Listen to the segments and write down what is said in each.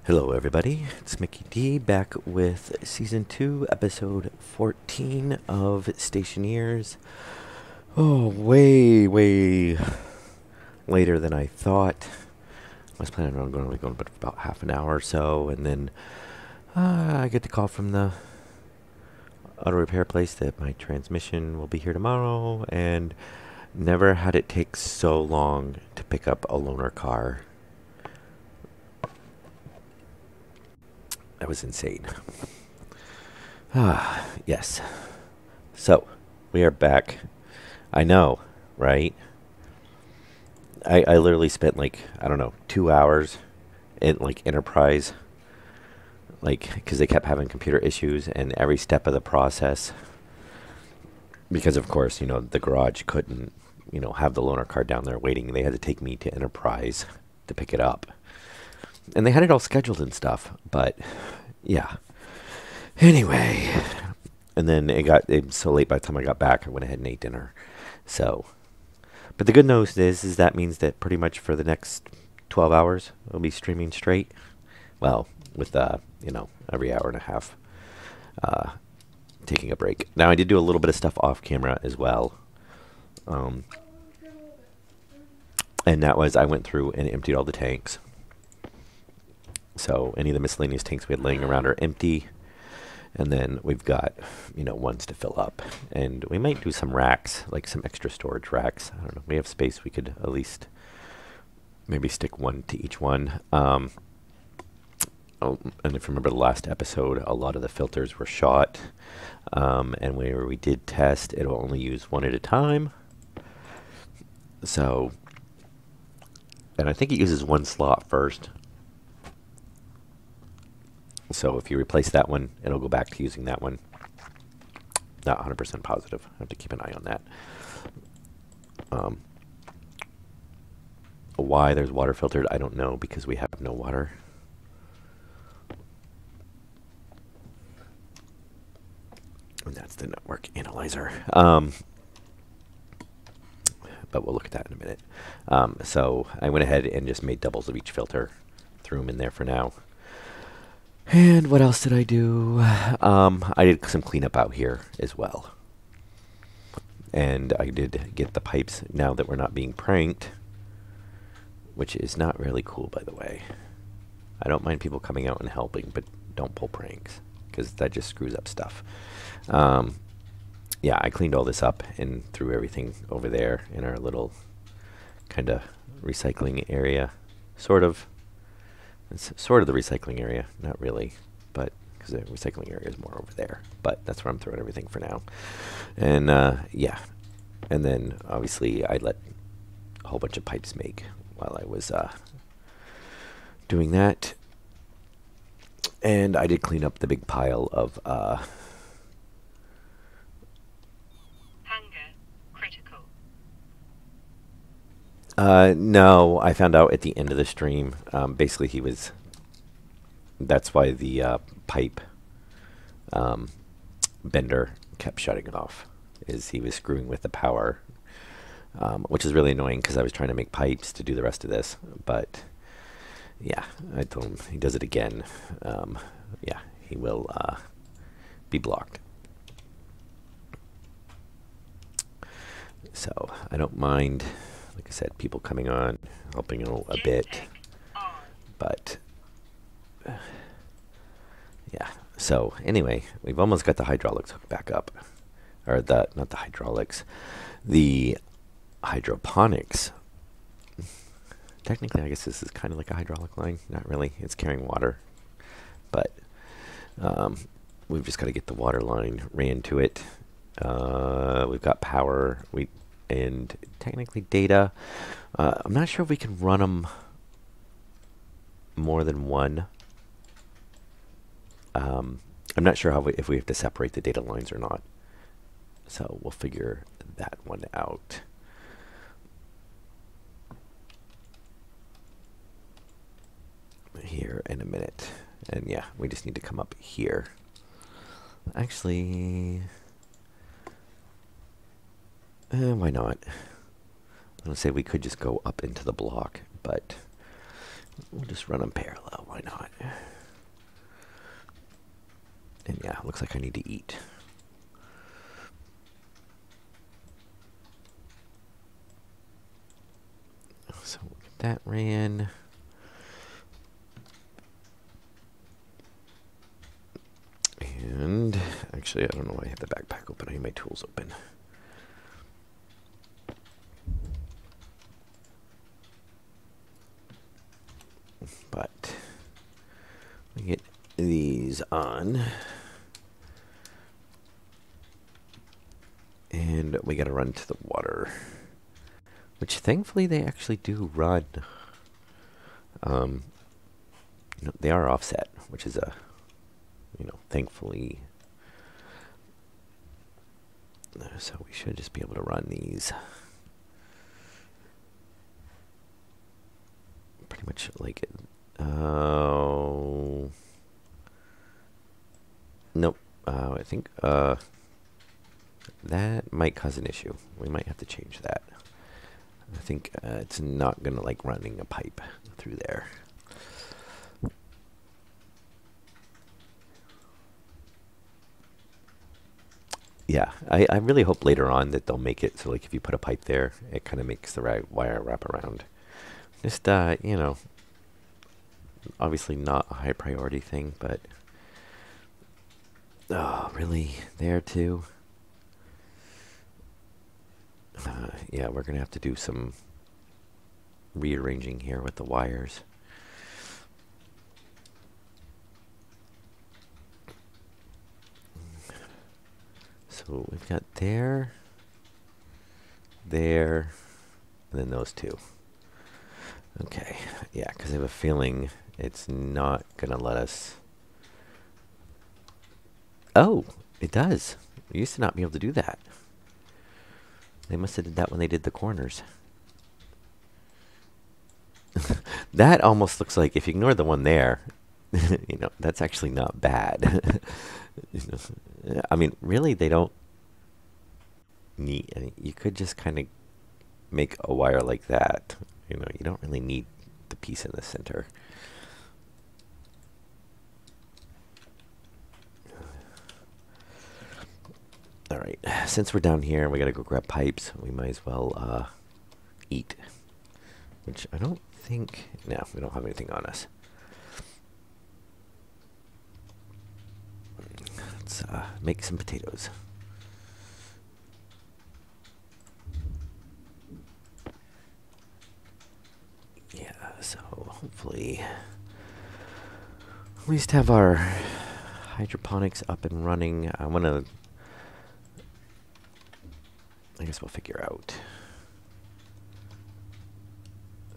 Hello, everybody. It's Mickey D back with Season 2, Episode 14 of Stationeers. Oh, way later than I thought. I was planning on going for about half an hour or so, and then I get the call from the auto repair place that my transmission will be here tomorrow, and never had it take so long to pick up a loaner car. That was insane. Yes. So, we are back. I know, right? I literally spent like, I don't know, 2 hours in like Enterprise, like, because they kept having computer issues and every step of the process. Because, of course, the garage couldn't, have the loaner car down there waiting. They had to take me to Enterprise to pick it up. And they had it all scheduled and stuff, but yeah. Anyway, and then it was so late by the time I got back, I went ahead and ate dinner. So, but the good news is that means that pretty much for the next 12 hours, I'll be streaming straight. Well, with, every hour and a half, taking a break. Now, I did do a little bit of stuff off camera as well. And that was, I went through and emptied all the tanks. So any of the miscellaneous tanks we had laying around are empty. And then we've got, ones to fill up. And we might do some racks, like some extra storage racks. I don't know. We have space. We could at least maybe stick one to each one. Oh, and if you remember the last episode, a lot of the filters were shot. And where we did test, it'll only use one at a time. So, and I think it uses one slot first. So if you replace that one, it'll go back to using that one. Not 100% positive. I have to keep an eye on that. Why there's water filtered, I don't know, because we have no water. And that's the network analyzer. But we'll look at that in a minute. So I went ahead and just made doubles of each filter. Threw them in there for now. And what else did I do? I did some cleanup out here as well. And I did get the pipes now that we're not being pranked, which is not really cool, by the way. I don't mind people coming out and helping, but don't pull pranks, because that just screws up stuff. Yeah, I cleaned all this up and threw everything over there in our little kind of recycling area, sort of. It's sort of the recycling area, not really, but because the recycling area is more over there. But that's where I'm throwing everything for now. And yeah, and then obviously I let a whole bunch of pipes make while I was doing that. And I did clean up the big pile of Hunger critical. No, I found out at the end of the stream. Basically, that's why the pipe bender kept shutting off. Is he was screwing with the power, which is really annoying because I was trying to make pipes to do the rest of this. But yeah, I told him he does it again. Yeah, he will be blocked. So I don't mind. Like I said, people coming on, helping a bit, but yeah. So anyway, we've almost got the hydraulics hooked back up, or not the hydraulics, the hydroponics. Technically, I guess this is kind of like a hydraulic line. Not really. It's carrying water, but we've just got to get the water line ran to it. We've got power. And technically data. I'm not sure if we can run them more than one. I'm not sure if we have to separate the data lines or not. So we'll figure that one out. Here in a minute. And yeah, we just need to come up here. Actually... why not? I was going to say we could just go up into the block, but We'll just run them parallel, why not? And yeah, looks like I need to eat. So that ran. And actually, I don't know why I have the backpack open. I need my tools open. But we get these on. And we gotta run to the water. Which thankfully they actually do run. They are offset, which is a, thankfully. So we should just be able to run these. Pretty much like it. Nope. I think that might cause an issue. We might have to change that. I think it's not gonna like running a pipe through there. Yeah, I really hope later on that they'll make it so like if you put a pipe there, it kind of makes the right wire wrap around. Just obviously not a high priority thing, but oh, really? There too? Yeah, we're gonna have to do some rearranging here with the wires. So we've got there, and then those two. Okay, yeah, because I have a feeling it's not gonna let us. Oh, it does. We used to not be able to do that. They must have did that when they did the corners. That almost looks like, if you ignore the one there, that's actually not bad. I mean, really, they don't need. I mean, you could just kind of make a wire like that. You don't really need the piece in the center. All right, since we're down here and we gotta go grab pipes, we might as well eat. Which I don't think. No, we don't have anything on us. Let's make some potatoes. Yeah, so hopefully at least have our hydroponics up and running. I guess we'll figure out.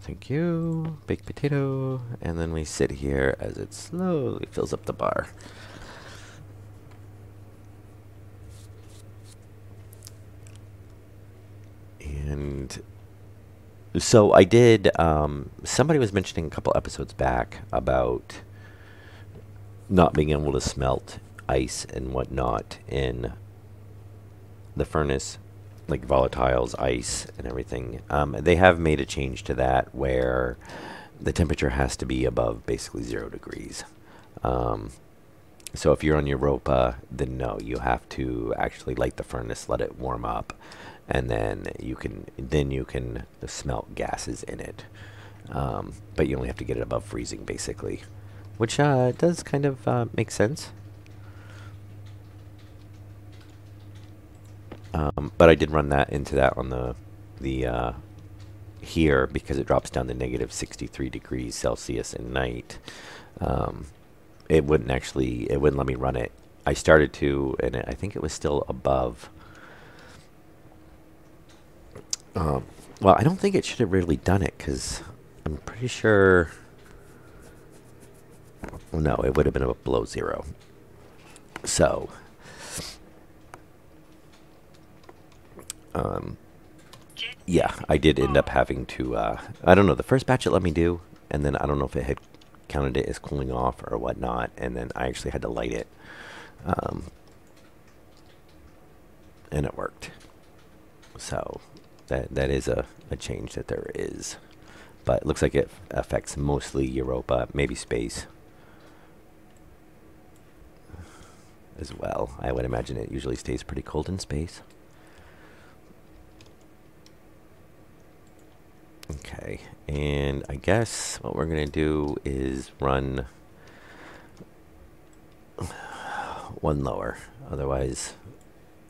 Thank you. Baked potato. And then we sit here as it slowly fills up the bar. And so I did, somebody was mentioning a couple episodes back about not being able to smelt ice and whatnot in the furnace, like volatiles, ice, and everything. They have made a change to that where the temperature has to be above basically 0 degrees. So if you're on Europa, then no, you have to actually light the furnace, let it warm up, and then you can smelt gases in it. But you only have to get it above freezing, basically, which does kind of make sense. But I did run that into that on the here because it drops down to negative 63 degrees Celsius at night. It wouldn't let me run it. I started to, and I think it was still above. Well, I don't think it should have really done it because I'm pretty sure. Well, no, it would have been below 0. So. Yeah, I did end up having to, I don't know, the first batch it let me do, and then I don't know if it had counted it as cooling off or whatnot, and then I actually had to light it, and it worked. So, that is a change that there is. but it looks like it affects mostly Europa, maybe space as well. I would imagine it usually stays pretty cold in space. Okay, and I guess what we're going to do is run one lower. Otherwise,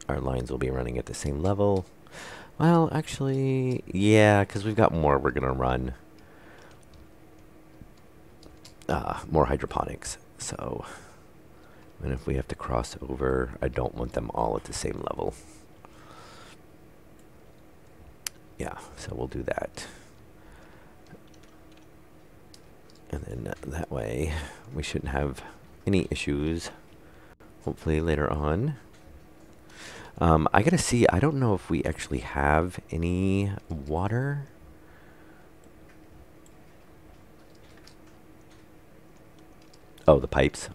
our lines will be running at the same level. Well, actually, yeah, because we've got more we're going to run. More hydroponics. So, and if we have to cross over, I don't want them all at the same level. Yeah, so we'll do that. And then that way, we shouldn't have any issues, hopefully later on. I gotta see, I don't know if we actually have any water. Oh, the pipes.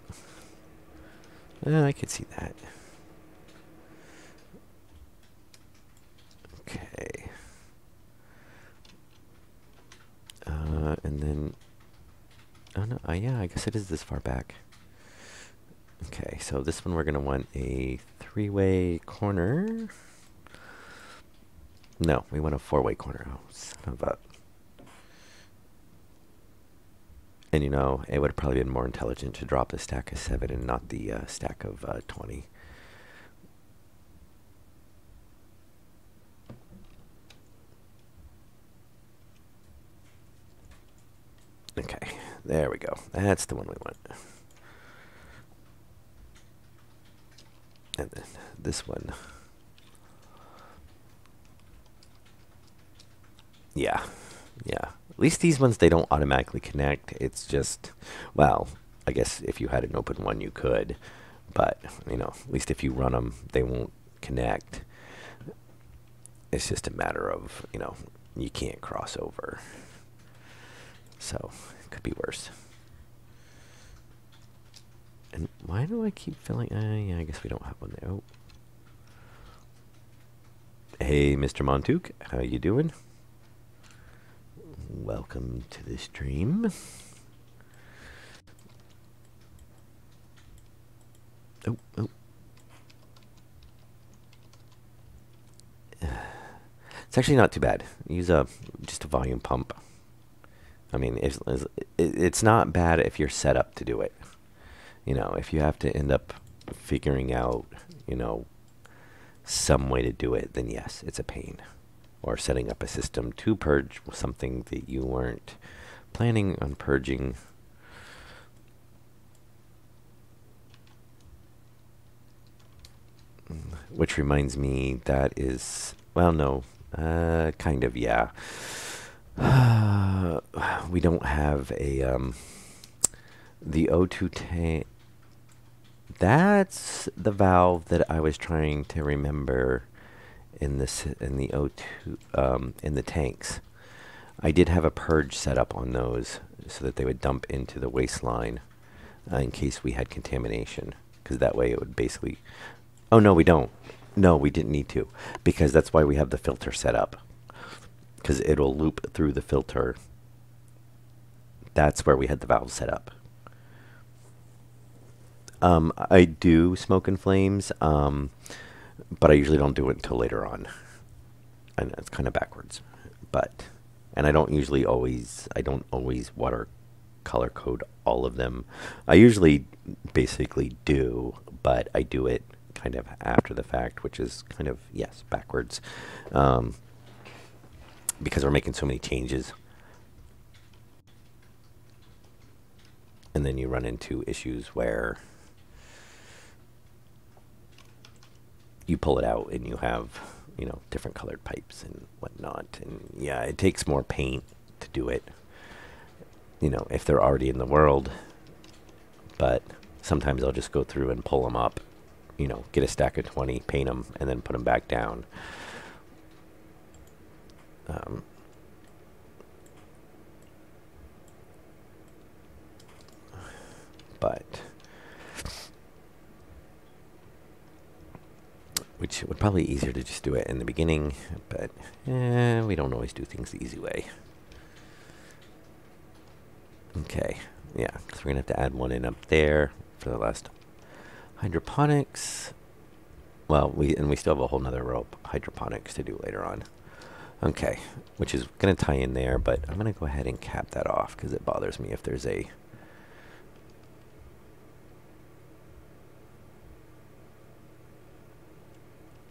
I could see that. Okay. And then, oh no, yeah, I guess it is this far back. Okay, so this one we're gonna want a three-way corner. No, we want a four-way corner. Oh, son of a... And you know, it would have probably been more intelligent to drop a stack of 7 and not the stack of 20. Okay, there we go. That's the one we want. And then this one. Yeah, yeah. At least these ones, they don't automatically connect. It's just, well, I guess if you had an open one, you could. But, you know, at least if you run them, they won't connect. It's just a matter of, you know, you can't cross over. So, it could be worse. And why do I keep feeling... yeah, I guess we don't have one there. Oh. Hey, Mr. Montouk, how you doing? Welcome to the stream. Oh, oh. It's actually not too bad. Use just a volume pump. I mean, it's not bad if you're set up to do it. You know, if you have to end up figuring out, you know, some way to do it, then yes, it's a pain. Or setting up a system to purge something that you weren't planning on purging. Which reminds me, that is, well, no, kind of, yeah. We don't have a, the O2 tank. That's the valve that I was trying to remember in the O2 in the tanks. I did have a purge set up on those so that they would dump into the waistline in case we had contamination, because that way it would basically... Oh no, we don't. No, we didn't need to, because that's why we have the filter set up, because it'll loop through the filter. That's where we had the valve set up. I do smoke and flames, but I usually don't do it until later on. And it's kind of backwards. But, and I don't always water color code all of them. I usually basically do, but I do it kind of after the fact, which is kind of, yes, backwards. Because we're making so many changes. And then you run into issues where you pull it out and you have, you know, different colored pipes and whatnot. And yeah, it takes more paint to do it, you know, if they're already in the world. But sometimes I'll just go through and pull them up, you know, get a stack of 20, paint them, and then put them back down. But... which would probably be easier to just do it in the beginning, but we don't always do things the easy way. Okay, yeah, so we're gonna have to add one in up there for the last hydroponics. Well, we still have a whole nother row of hydroponics to do later on. Okay, which is gonna tie in there, but I'm gonna go ahead and cap that off because it bothers me if there's a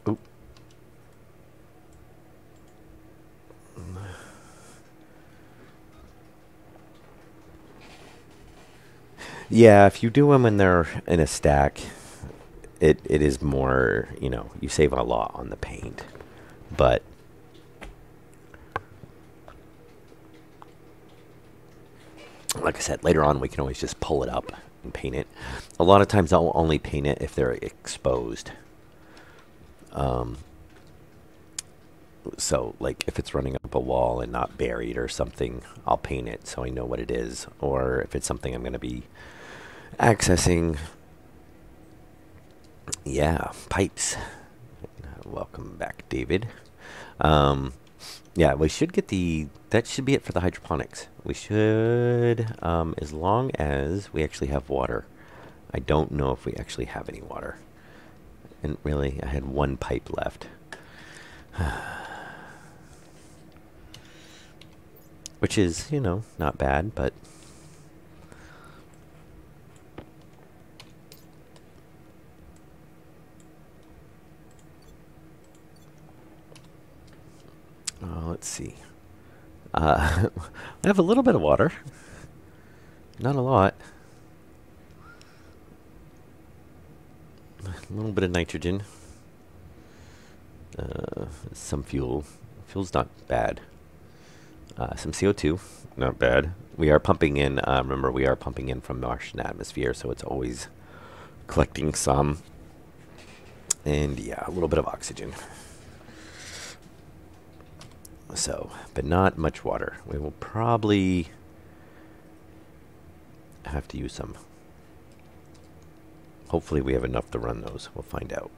oop. Yeah, if you do them when they're in a stack, it is more, you know, you save a lot on the paint. But like I said, later on we can always just pull it up and paint it. A lot of times I'll only paint it if they're exposed. So like if it's running up a wall and not buried or something, I'll paint it so I know what it is. Or if it's something I'm going to be accessing. Yeah, pipes. Welcome back, David. Yeah, we should get that should be it for the hydroponics. We should, as long as we actually have water. I don't know if we actually have any water. And really, I had one pipe left. Which is, you know, not bad, but let's see. I have a little bit of water. Not a lot. A little bit of nitrogen. Some fuel. Fuel's not bad. Some CO2, not bad. We are pumping in, remember we are pumping in from Martian atmosphere, so it's always collecting some. And yeah, a little bit of oxygen. So, but not much water. We will probably have to use some. Hopefully we have enough to run those. We'll find out.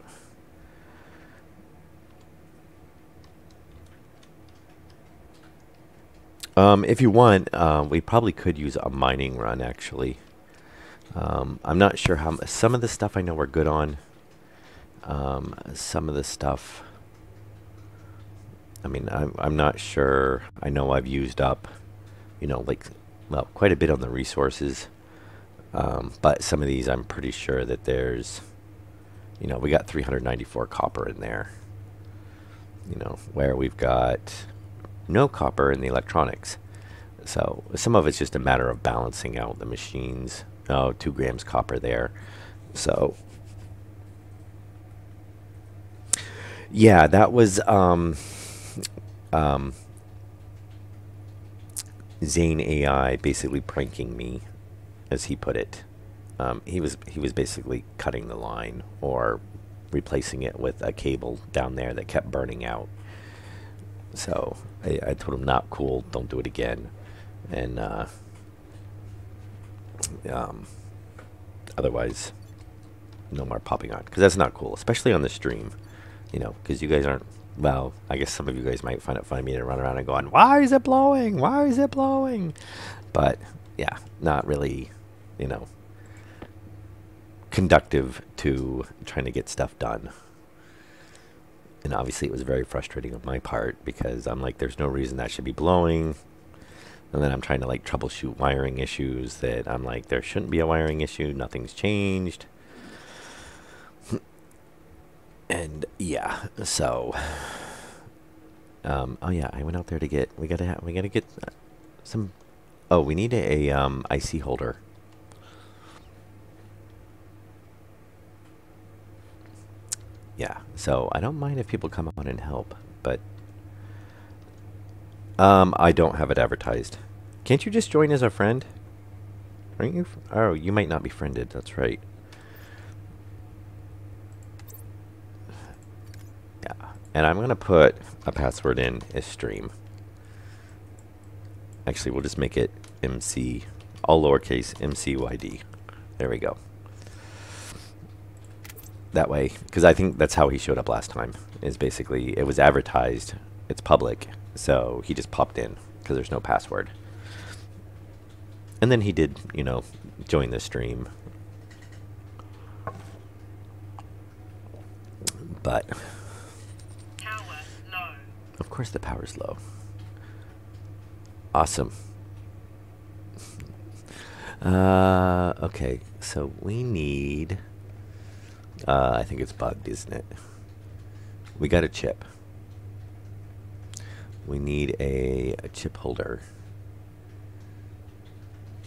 If you want, we probably could use a mining run, actually. I'm not sure how... Some of the stuff I know we're good on. Some of the stuff... I mean, I'm not sure. I know I've used up, you know, like, well, quite a bit on the resources. But some of these I'm pretty sure that there's, you know, we got 394 copper in there. You know, where we've got no copper in the electronics. So some of it's just a matter of balancing out the machines. Oh, 2 grams copper there. So yeah, that was Zane AI basically pranking me, as he put it. He was basically cutting the line or replacing it with a cable down there that kept burning out. So I told him, not cool, don't do it again. And otherwise, no more popping on, because that's not cool, especially on the stream. You know, because you guys aren't, well, I guess some of you guys might find it funny me to run around and going, why is it blowing? Why is it blowing? But yeah, not really, you know, conductive to trying to get stuff done. And obviously it was very frustrating on my part, because I'm like, there's no reason that should be blowing. And then I'm trying to like troubleshoot wiring issues that I'm like, there shouldn't be a wiring issue. Nothing's changed. And yeah, so oh yeah, I went out there to get, we gotta get some, oh, we need a IC holder. Yeah, so I don't mind if people come on and help, but I don't have it advertised. Can't you just join as a friend? Aren't you? Oh, you might not be friended, that's right. And I'm going to put a password in as stream. Actually, we'll just make it MC, all lowercase, MCYD. There we go. That way, because I think that's how he showed up last time, is basically, it was advertised, it's public, so he just popped in, because there's no password. And then he did, join the stream. But Power low. of course the power's low. Awesome. Okay, so we need... I think it's bugged, isn't it? We got a chip. We need a chip holder.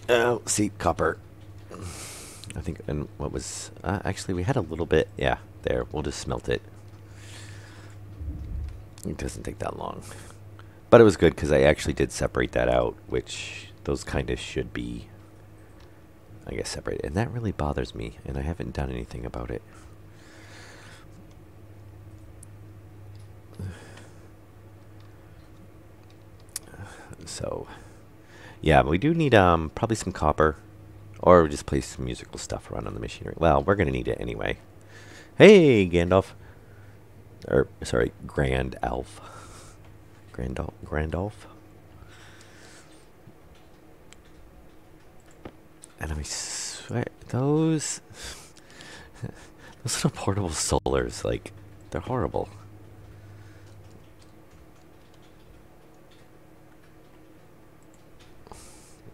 Oh, see, copper. I think, and what was... actually, we had a little bit. Yeah, there. We'll just smelt it. It doesn't take that long. But it was good because I actually did separate that out, which those kind of should be, I guess, separated. And that really bothers me, and I haven't done anything about it. So, yeah, but we do need probably some copper, or just play some musical stuff around on the machinery. Well, we're going to need it anyway. Hey, Gandalf. Or, sorry, Grandalf. Grandalf. And I swear, those little portable solars, like, they're horrible.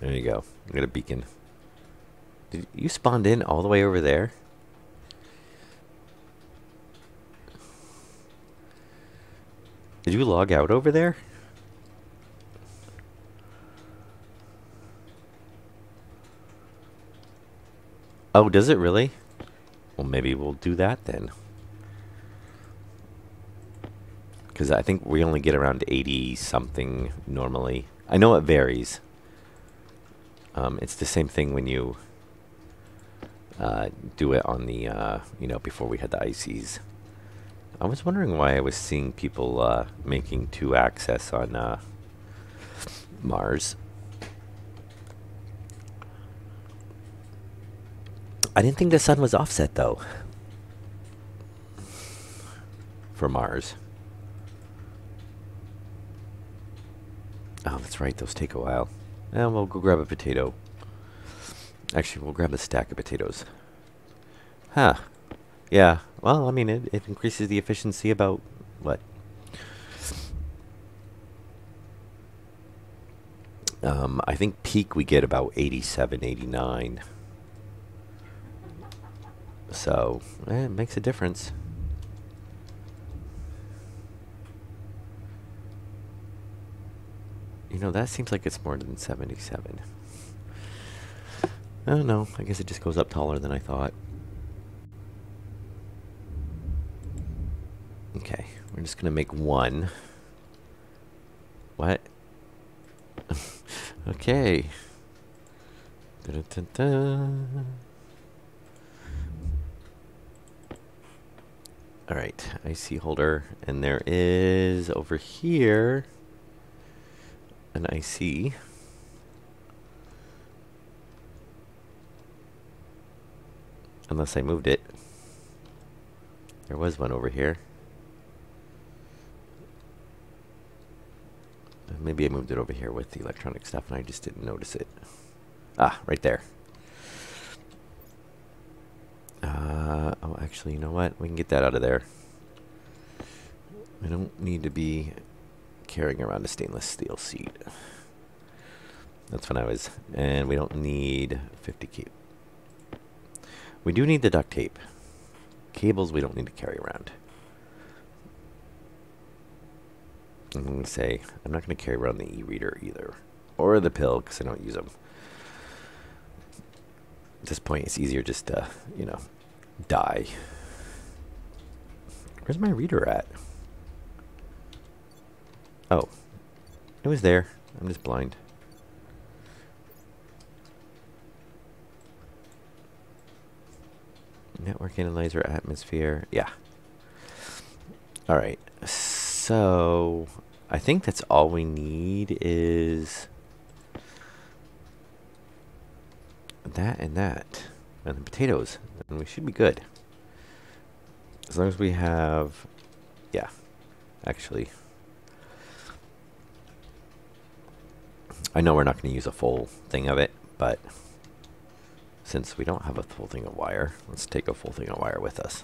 There you go. I got a beacon. Did you spawned in all the way over there? Did you log out over there? Oh, does it really? Well, maybe we'll do that then. Because I think we only get around 80 something normally. I know it varies. It's the same thing when you do it on the, before we had the ICs. I was wondering why I was seeing people making 2-access on Mars. I didn't think the sun was offset, though, for Mars. Oh, that's right. Those take a while. And we'll go grab a potato. Actually, we'll grab a stack of potatoes. Huh. Yeah. Well, I mean, it increases the efficiency about, what? I think peak we get about 87, 89. So, it makes a difference. That seems like it's more than 77. Oh, no. I guess it just goes up taller than I thought. Okay. We're just going to make one. What? Okay. Dun-dun-dun-dun. Alright. IC holder. And there is over here an IC. Unless I moved it. There was one over here. Maybe I moved it over here with the electronic stuff and I just didn't notice it. Ah, right there. Oh, actually, you know what? We can get that out of there. We don't need to be carrying around a stainless steel seat. That's when I was... And we don't need 50 cape. We do need the duct tape. Cables we don't need to carry around. I'm going to say, I'm not going to carry around the e-reader either. Or the pill, because I don't use them. At this point, it's easier just to, die. Where's my reader at? Oh. It was there. I'm just blind. Network analyzer, atmosphere. Yeah. Alright. So, I think that's all we need is that and that. And the potatoes. And we should be good. As long as we have... Yeah. Actually... I know we're not going to use a full thing of it, But since we don't have a full thing of wire, let's take a full thing of wire with us.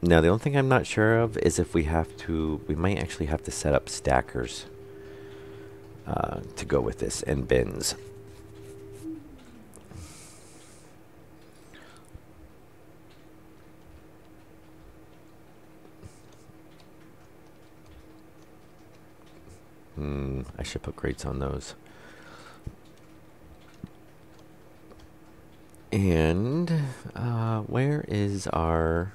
Now, the only thing I'm not sure of is if we might actually have to set up stackers to go with this, and bins. I should put grates on those. And where is our...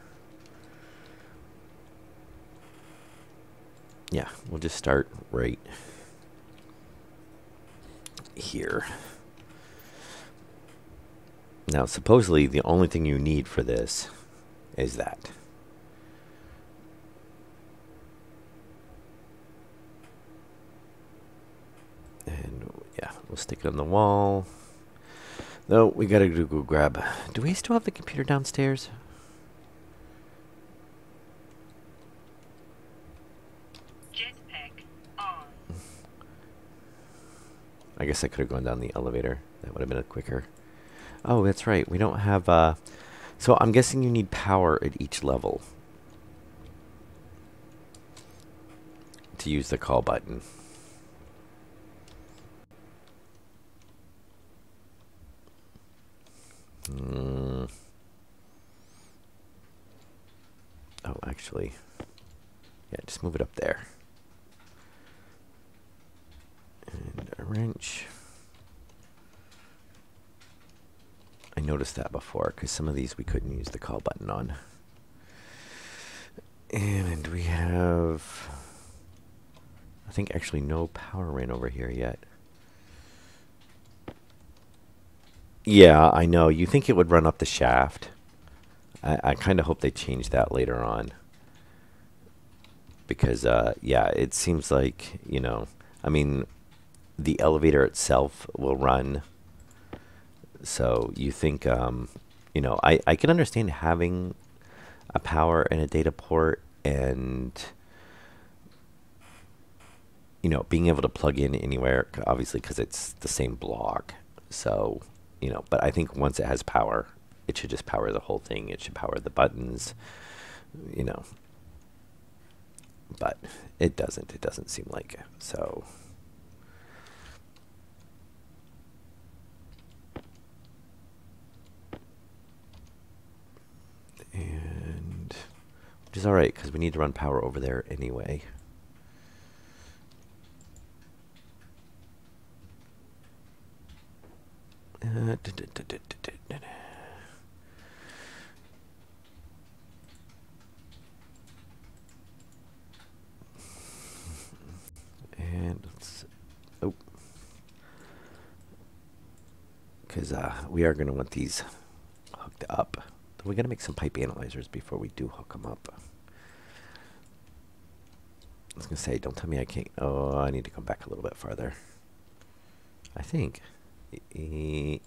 Yeah, we'll just start right here. Now, supposedly, the only thing you need for this is that. And, yeah, we'll stick it on the wall. No, we gotta go grab... Do we still have the computer downstairs? Jetpack on. I guess I could have gone down the elevator. That would have been quicker. Oh, that's right. We don't have... So I'm guessing you need power at each level to use the call button. Oh, actually, yeah, just move it up there. And a wrench. I noticed that before, because some of these we couldn't use the call button on. And we have, I think, actually no power ran over here yet. Yeah, I know. You think it would run up the shaft. I kind of hope they change that later on. Because, yeah, it seems like, you know, I mean, the elevator itself will run. So you think, you know, I can understand having a power and a data port and, you know, being able to plug in anywhere, obviously, because it's the same block. So, you know, but I think once it has power, it should just power the whole thing. It should power the buttons, you know. But it doesn't. It doesn't seem like it. So... And... which is alright, because we need to run power over there anyway. And let's... oh. Because we are going to want these hooked up. We're going to make some pipe analyzers before we do hook them up. I was going to say, don't tell me I can't... oh, I need to come back a little bit farther. I think... I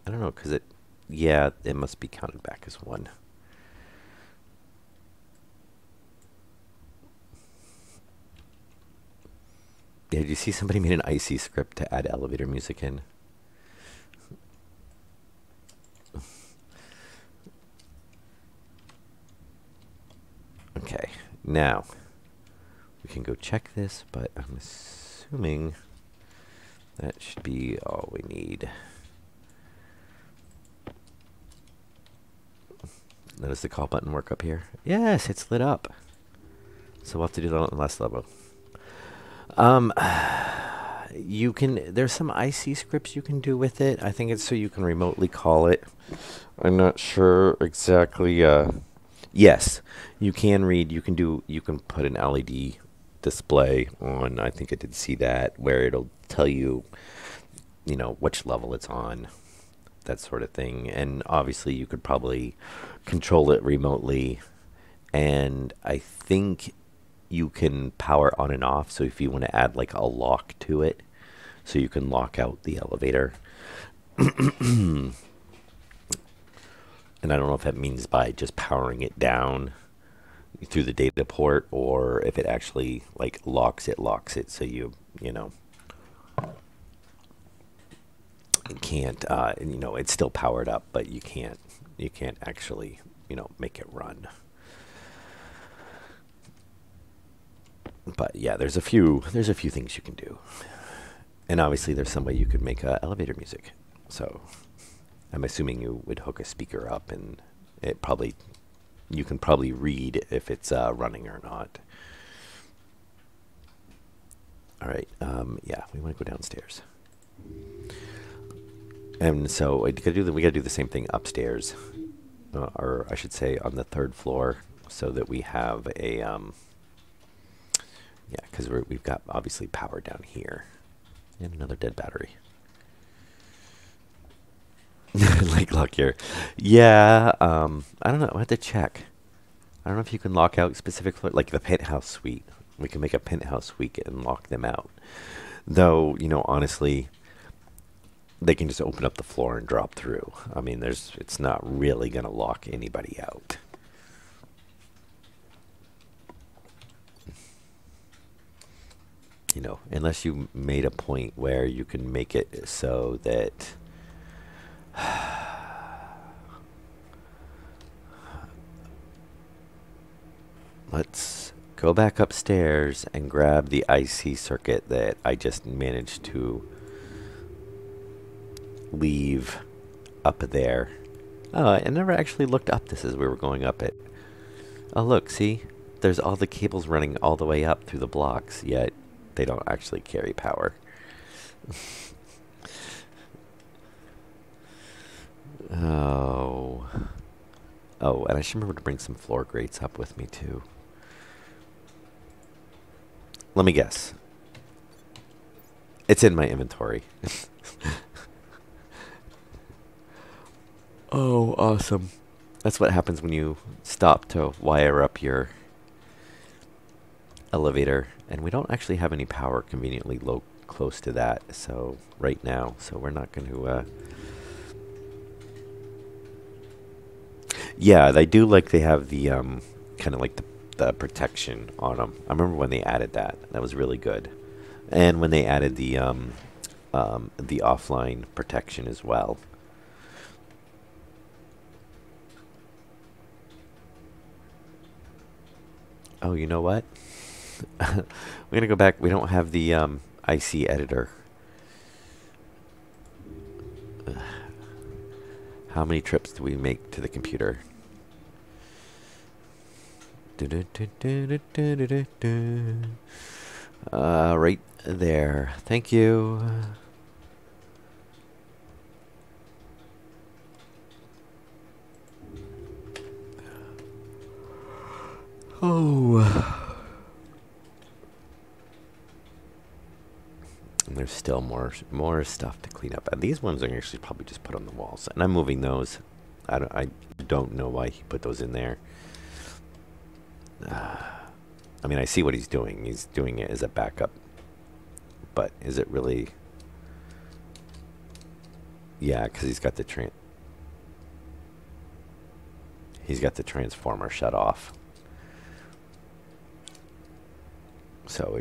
don't know, because it... yeah, it must be counted back as one. Yeah, did you see somebody made an icy script to add elevator music in? Okay, now we can go check this, but I'm assuming that should be all we need. Now, does the call button work up here? Yes, it's lit up. So we'll have to do that on the last level. You can, there's some IC scripts you can do with it. I think it's so you can remotely call it. I'm not sure exactly. Yes, you can read, you can put an LED display on. I think I did see that, where it'll tell you, you know, which level it's on, that sort of thing. And obviously you could probably control it remotely. And I think you can power on and off. So if you want to add like a lock to it, so you can lock out the elevator. And I don't know if that means by just powering it down through the data port, or if it actually like locks it so you know. can't, it's still powered up, but you can't actually, make it run. But yeah, there's a few things you can do, and obviously there's some way you could make elevator music. So I'm assuming you would hook a speaker up, and you can probably read if it's running or not. All right, yeah, we want to go downstairs, and so we gotta do the same thing upstairs, or I should say on the third floor, so that we have a yeah, because we've got obviously power down here, and another dead battery. Like lock here. Yeah, I don't know. I have to check. I don't know if you can lock out specific floor, like the penthouse suite. We can make a penthouse suite and lock them out. Though, honestly, they can just open up the floor and drop through. I mean, it's not really gonna lock anybody out. Unless you made a point where you can make it so that let's go back upstairs and grab the IC circuit that I just managed to leave up there. Oh, I never actually looked up this as we were going up it. Oh, look, see? There's all the cables running all the way up through the blocks, yet they don't actually carry power. Oh. Oh, and I should remember to bring some floor grates up with me, too. Let me guess. It's in my inventory. Oh, awesome. That's what happens when you stop to wire up your elevator. And we don't actually have any power conveniently close to that, so right now. So we're not going to... Yeah, they do like they have the kind of like the protection on them. I remember when they added that. That was really good. And when they added the offline protection as well. Oh, you know what? We're gonna go back. We don't have the IC editor. How many trips do we make to the computer? Right there. Thank you. Oh. And there's still more stuff to clean up. And these ones are actually probably just put on the walls. And I'm moving those. I don't know why he put those in there. I mean, I see what he's doing. He's doing it as a backup. But is it really? Yeah, because he's got the transformer shut off. So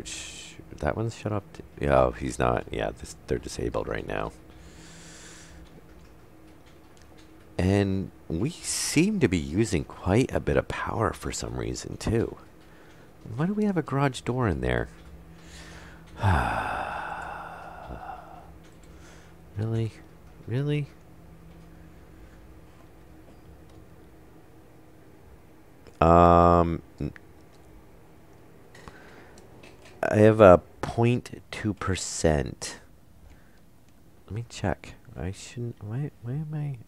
that one's shut off. Yeah, oh, he's not. Yeah, they're disabled right now. And we seem to be using quite a bit of power for some reason, too. Why do we have a garage door in there? Really? Really? I have a 0.2%. Let me check. I shouldn't. Why am I?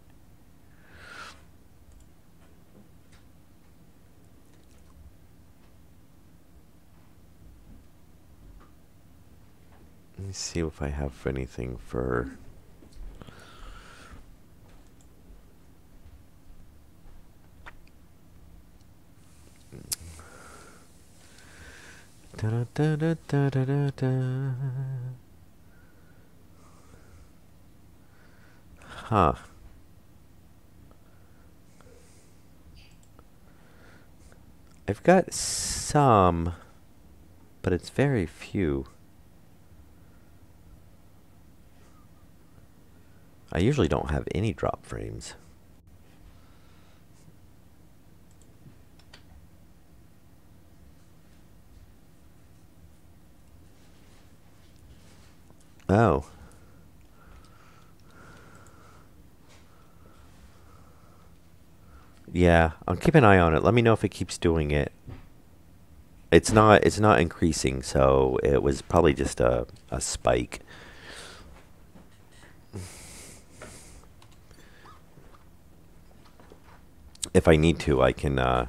Let me see if I have anything for. Da, da, da, da, da, da, da. Huh. I've got some, but it's very few. I usually don't have any drop frames. Oh. Yeah, I'll keep an eye on it. Let me know if it keeps doing it. It's not increasing, so it was probably just a spike. If I need to, I can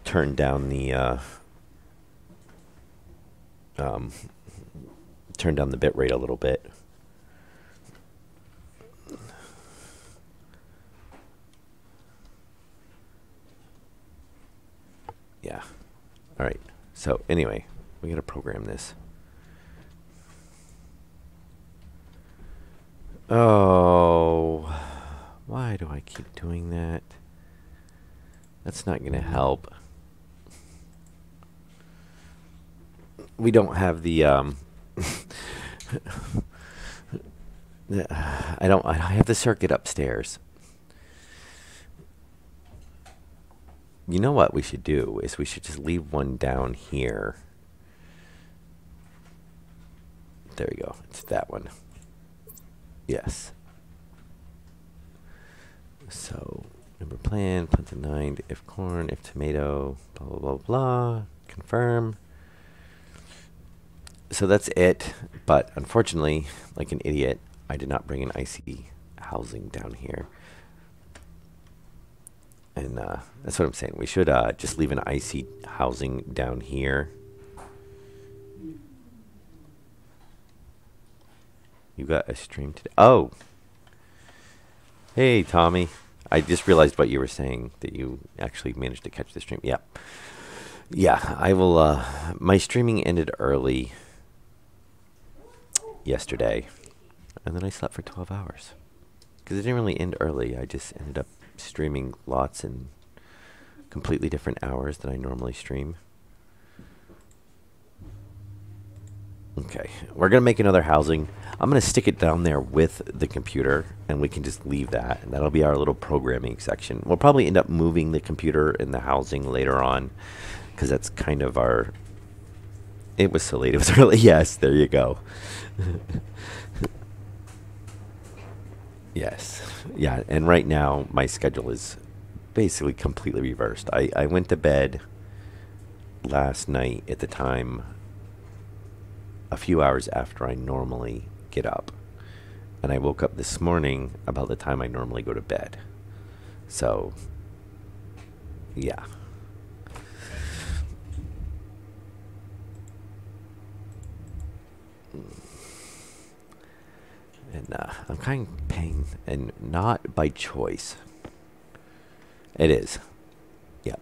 turn down the um, turn down the bit rate a little bit. Yeah. All right. So anyway, we gotta program this. Oh, why do I keep doing that? That's not gonna help. We don't have the I have the circuit upstairs. You know what we should do is we should just leave one down here. There we go. It's that one. Yes. So, number plan, plant 9, if corn, if tomato, blah, blah, blah, blah. Confirm. So that's it. But unfortunately, like an idiot, I did not bring an IC housing down here. And that's what I'm saying. We should just leave an IC housing down here. You got a stream today? Oh! Hey, Tommy. I just realized what you were saying, that you actually managed to catch the stream. Yeah. Yeah, I will... my streaming ended early yesterday. And then I slept for 12 hours. Because it didn't really end early. I just ended up streaming lots in completely different hours than I normally stream. Okay, we're going to make another housing. I'm going to stick it down there with the computer, and we can just leave that. And that'll be our little programming section. We'll probably end up moving the computer and the housing later on, because that's kind of our... It was so late. It was early. Yes, there you go. Yes. Yeah, and right now, my schedule is basically completely reversed. I went to bed last night at the time a few hours after I normally get up. And I woke up this morning about the time I normally go to bed. So, yeah. And I'm kind of paying, and not by choice. It is. Yep.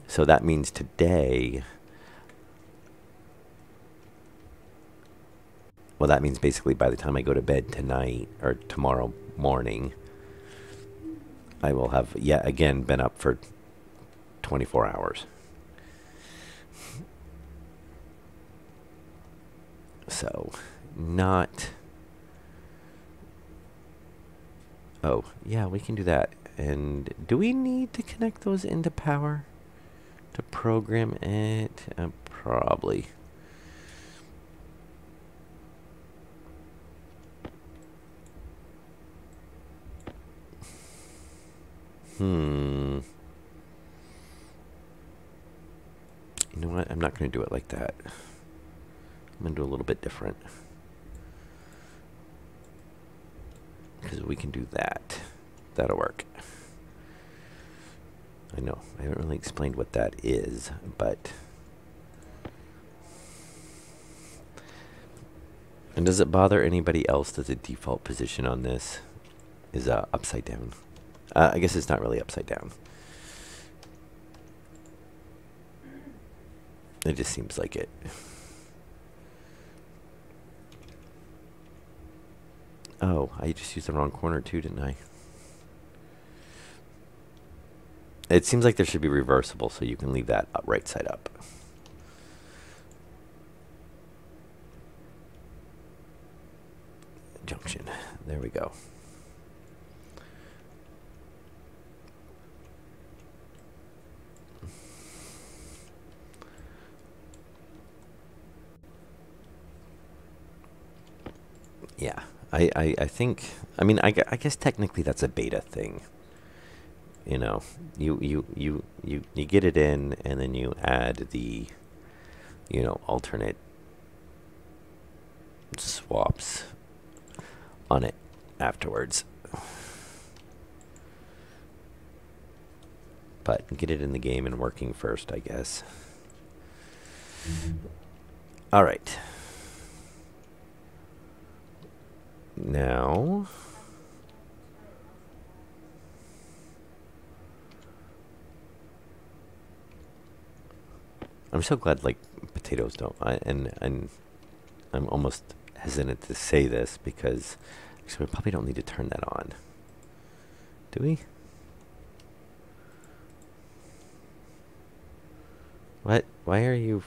So that means today... Well, that means basically by the time I go to bed tonight or tomorrow morning, I will have yet again been up for 24 hours. So, not... Oh, yeah, we can do that. And do we need to connect those into power to program it? Probably. You know what? I'm not going to do it like that. I'm going to do a little bit different. Because we can do that. That'll work. I know. I haven't really explained what that is, but... And does it bother anybody else that the default position on this is upside down? I guess it's not really upside down. It just seems like it. Oh, I just used the wrong corner too, didn't I? It seems like there should be reversible, so you can leave that right side up. Junction. There we go. I think, I mean, I guess technically that's a beta thing. You know, you get it in, and then you add the, alternate swaps on it afterwards. But get it in the game and working first, I guess. All right. Now, I'm so glad like potatoes don't. And I'm almost hesitant to say this because actually we probably don't need to turn that on. Do we? What? Why are you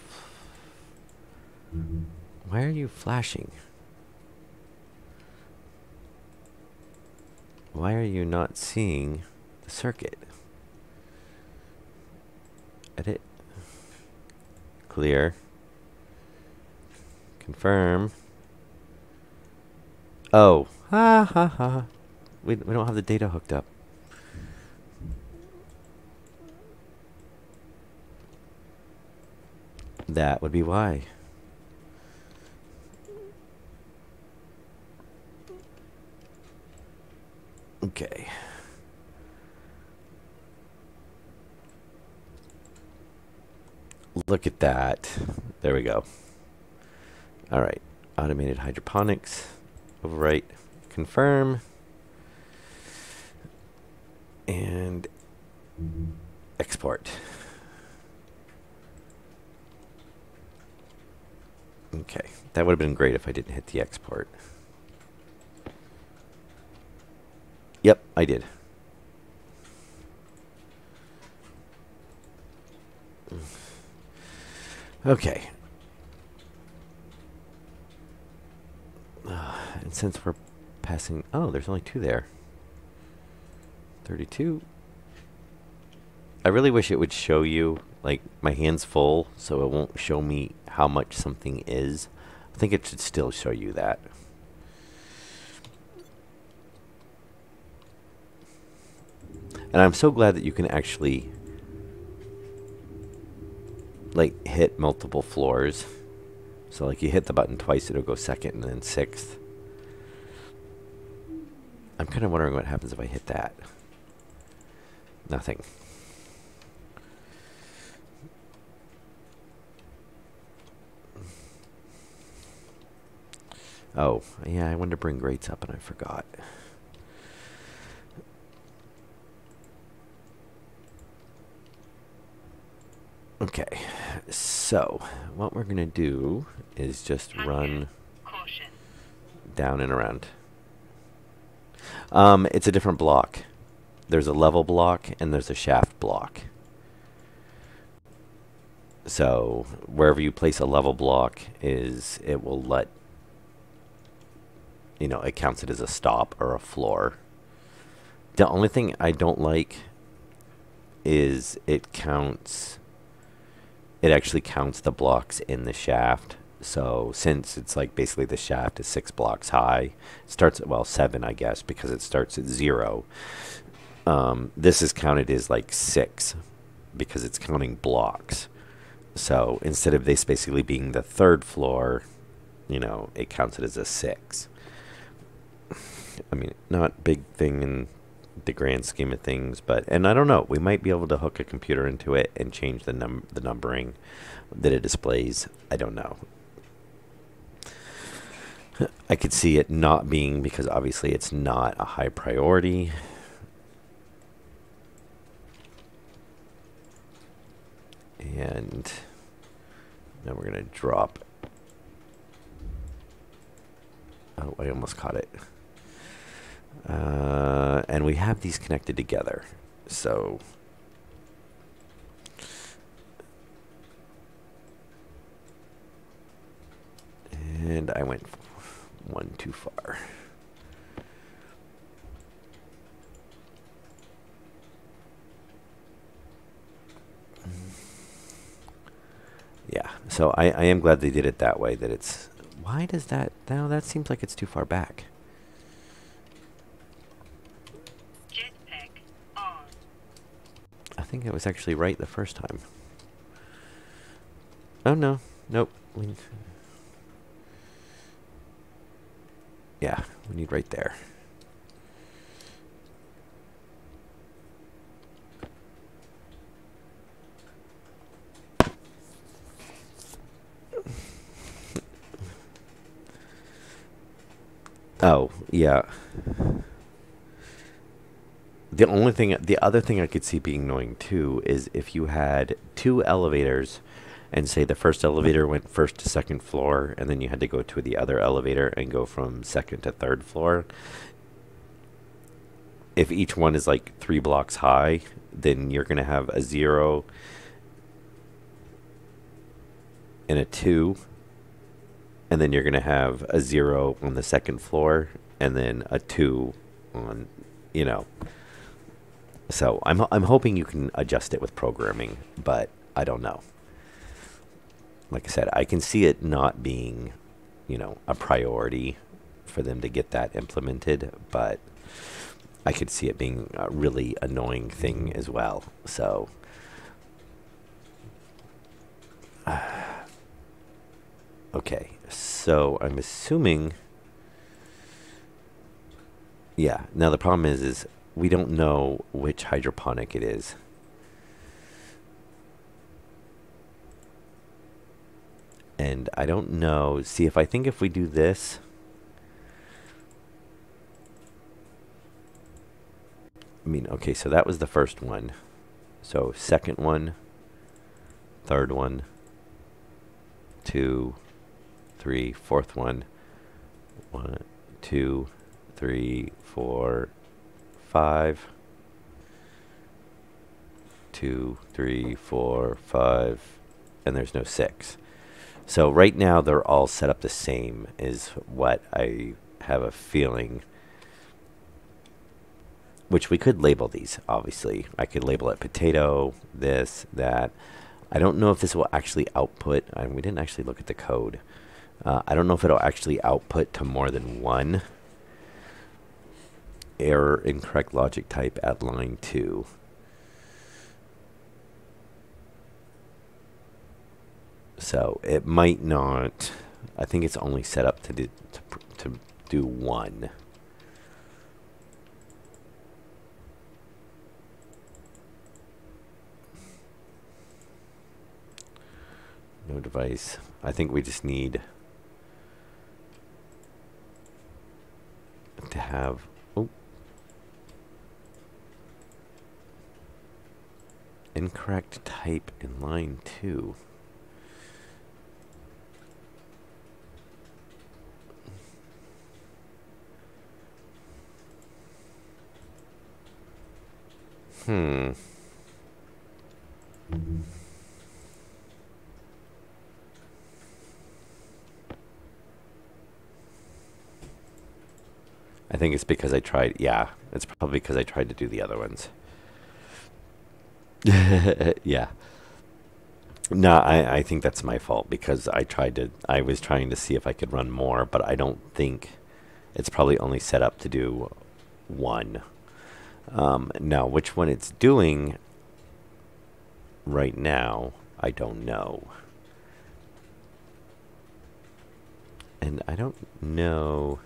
flashing? Why are you not seeing the circuit? Edit. Clear. Confirm. Oh. Ha ha ha. We don't have the data hooked up. That would be why. Okay. Look at that. There we go. All right. Automated hydroponics. Overwrite. Confirm. And export. Okay. That would have been great if I didn't hit the export. Yep, I did. Okay. And since we're passing... Oh, there's only 2 there. 32. I really wish it would show you, like, my hand's full, so it won't show me how much something is. I think it should still show you that. And I'm so glad that you can actually, like, hit multiple floors. So, like, you hit the button twice, it'll go second and then sixth. I'm kind of wondering what happens if I hit that. Nothing. Oh, yeah, I wanted to bring grates up and I forgot. Okay, so what we're going to do is just run Caution. down and around. It's a different block. There's a level block and there's a shaft block. So wherever you place a level block is, it will let, it counts it as a stop or a floor. The only thing I don't like is it actually counts the blocks in the shaft. So since it's like basically the shaft is 6 blocks high, it starts at, well, 7, I guess, because it starts at 0. This is counted as like 6 because it's counting blocks. So instead of this basically being the 3rd floor, it counts it as a 6. I mean, not big thing in the grand scheme of things, and I don't know, we might be able to hook a computer into it and change the numbering that it displays. I don't know. I could see it not being, because obviously it's not a high priority. And now we're going to drop. Oh, I almost caught it. And we have these connected together. So and I went one too far. Yeah, so I am glad they did it that way, that it's... Why does that... Now that seems like it's too far back. think it was actually right the first time. Oh no, nope. Yeah, we need right there. Oh, yeah. The other thing I could see being annoying too is if you had two elevators and say the first elevator went first to second floor and then you had to go to the other elevator and go from second to third floor. If each one is like 3 blocks high, then you're going to have a 0 and a 2, and then you're going to have a 0 on the second floor and then a 2 on, you know. So I'm hoping you can adjust it with programming, but I don't know. Like I said, I can see it not being, a priority for them to get that implemented, but I could see it being a really annoying thing as well. So, okay. So I'm assuming, yeah. Now the problem is we don't know which hydroponic it is. And I don't know. See, I think if we do this, okay, so that was the first one. So second one, third one, 2, 3, fourth one, 1, 2, 3, 4, 5, 2, 3, 4, 5, and there's no 6. So right now they're all set up the same is what I have a feeling. Which we could label these, obviously. I could label it potato, this, that. I don't know if this will actually output. We didn't actually look at the code. I don't know if it'll actually output to more than one. Error, incorrect logic type at line 2. So it might not. I think it's only set up to do one. No device. I think we just need to have. Oh. Incorrect type in line 2. I think it's because I tried. Yeah, it's probably because I tried to do the other ones. Yeah. No, I think that's my fault because I was trying to see if I could run more, but I don't think it's probably only set up to do one. Now, which one it's doing right now, I don't know. And I don't know.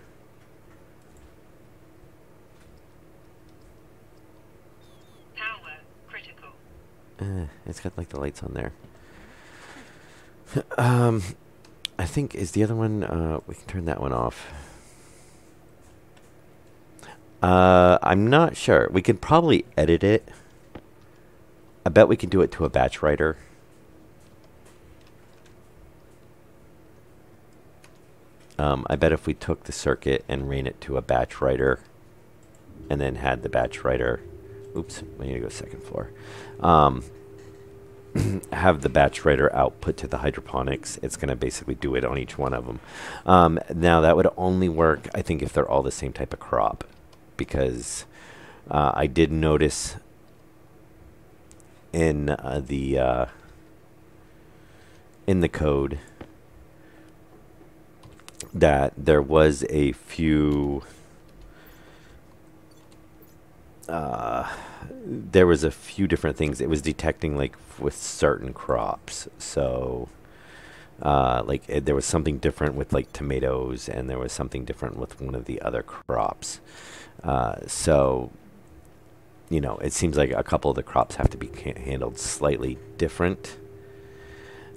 Power critical. It's got like the lights on there. I think is the other one. We can turn that one off. I'm not sure. We could probably edit it. I bet we can do it to a batch writer. I bet if we took the circuit and ran it to a batch writer and then had the batch writer, oops, we need to go second floor, have the batch writer output to the hydroponics, it's going to basically do it on each one of them. Now that would only work, I think, if they're all the same type of crop, because I did notice in the code that there was a few there was a few different things it was detecting, like with certain crops. So there was something different with like tomatoes, and there was something different with one of the other crops. So it seems like a couple of the crops have to be handled slightly different.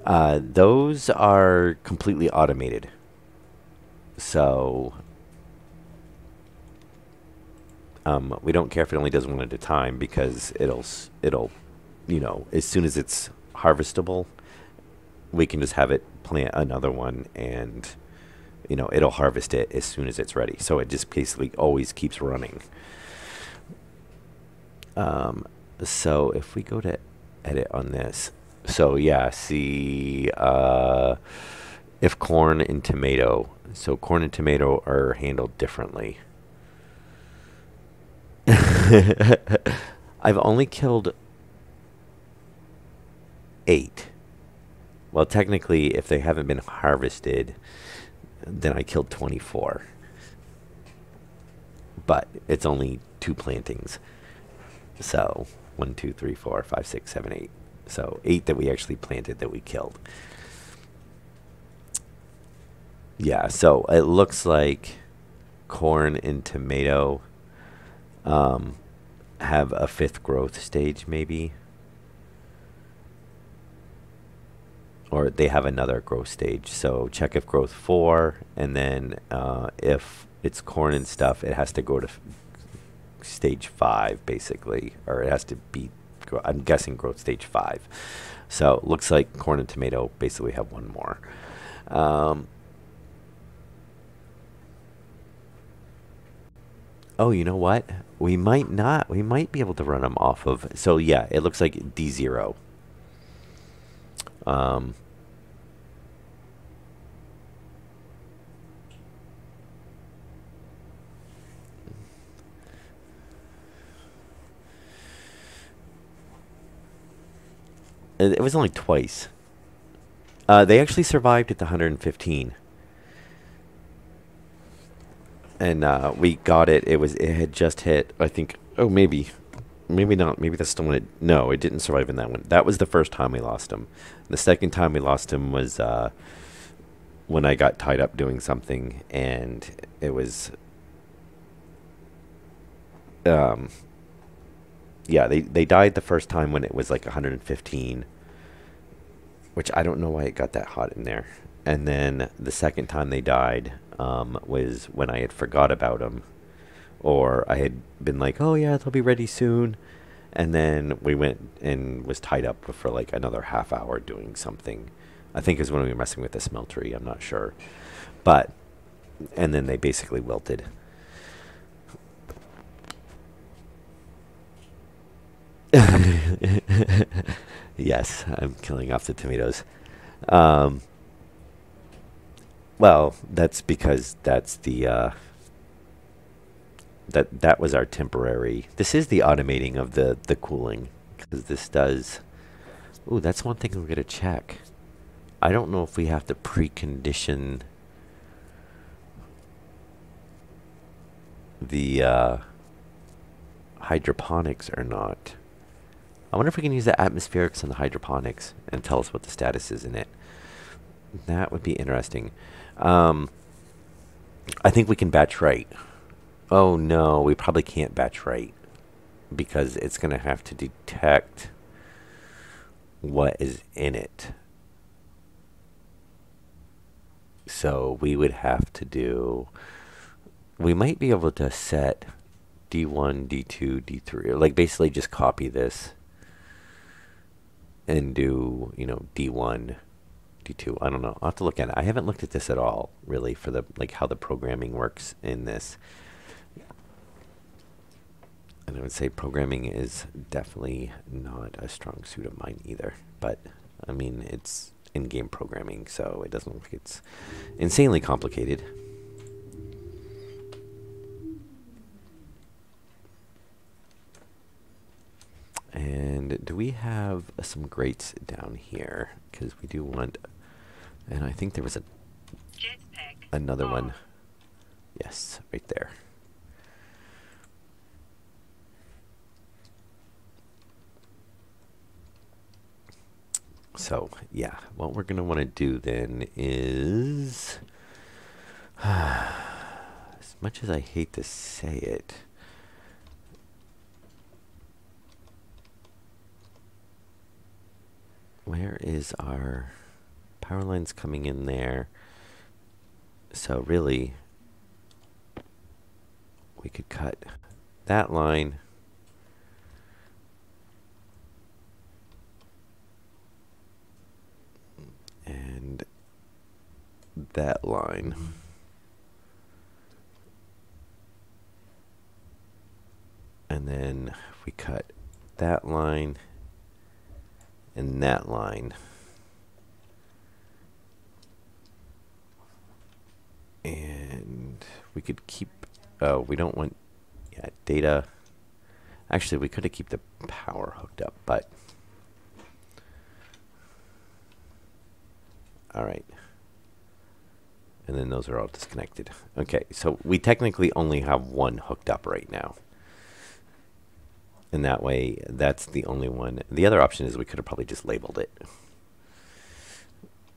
Those are completely automated. So we don't care if it only does one at a time, because it'll as soon as it's harvestable, we can just have it plant another one, and it'll harvest it as soon as it's ready. So it just basically always keeps running. So if we go to edit on this, so yeah, see, if corn and tomato, so corn and tomato are handled differently. I've only killed 8. Well, technically, if they haven't been harvested, then I killed 24. But it's only 2 plantings. So 1, 2, 3, 4, 5, 6, 7, 8. So 8 that we actually planted that we killed. Yeah, so it looks like corn and tomato have a 5th growth stage, maybe. Or they have another growth stage. So check if growth 4, and then if it's corn and stuff, it has to go to stage 5, basically. Or it has to be, I'm guessing, growth stage 5. So it looks like corn and tomato basically have one more. Oh, you know what? We might not. We might be able to run them off of. So yeah, it looks like D0. Um, it was only twice. They actually survived at the 115, and we got it. It had just hit. I think. Oh, maybe not. Maybe that's the one. No, it didn't survive in that one. That was the first time we lost him. The second time we lost him was when I got tied up doing something, and it was. Um, yeah, they died the first time when it was like 115, which I don't know why it got that hot in there. And then the second time they died was when I had forgot about them, or I had been like, "Oh yeah, they'll be ready soon," and then we went and was tied up for like another half hour doing something. I think is when we were messing with the smeltery. I'm not sure, but and then they basically wilted. Yes, I'm killing off the tomatoes. Um, well, that's because that was our temporary. This is the automating of the cooling, because this does. Ooh, that's one thing we're gonna check. I don't know if we have to precondition the hydroponics or not. I wonder if we can use the atmospherics and the hydroponics and tell us what the status is in it. That would be interesting. Um, I think we can batch right. Oh no, we probably can't batch right, because it's going to have to detect what is in it. So we would have to do. We might be able to set D1, D2, D3, like basically just copy this and do, D1, D2. I don't know. I'll have to look at it. I haven't looked at this at all, really, for the like how the programming works in this. And I would say programming is definitely not a strong suit of mine either. But I mean, it's in-game programming, so it doesn't look like it's insanely complicated. And do we have some grates down here? Because we do want, and I think there was another one. Yes, right there. So yeah, what we're gonna want to do then is, as much as I hate to say it, where is our power lines coming in there? So really, we could cut that line and that line. And then if we cut that line and that line, and we could keep, oh, we don't want, yeah, data. Actually, we could have keep the power hooked up, but all right. And then those are all disconnected. Okay, so we technically only have one hooked up right now. And that way, that's the only one. The other option is we could have probably just labeled it,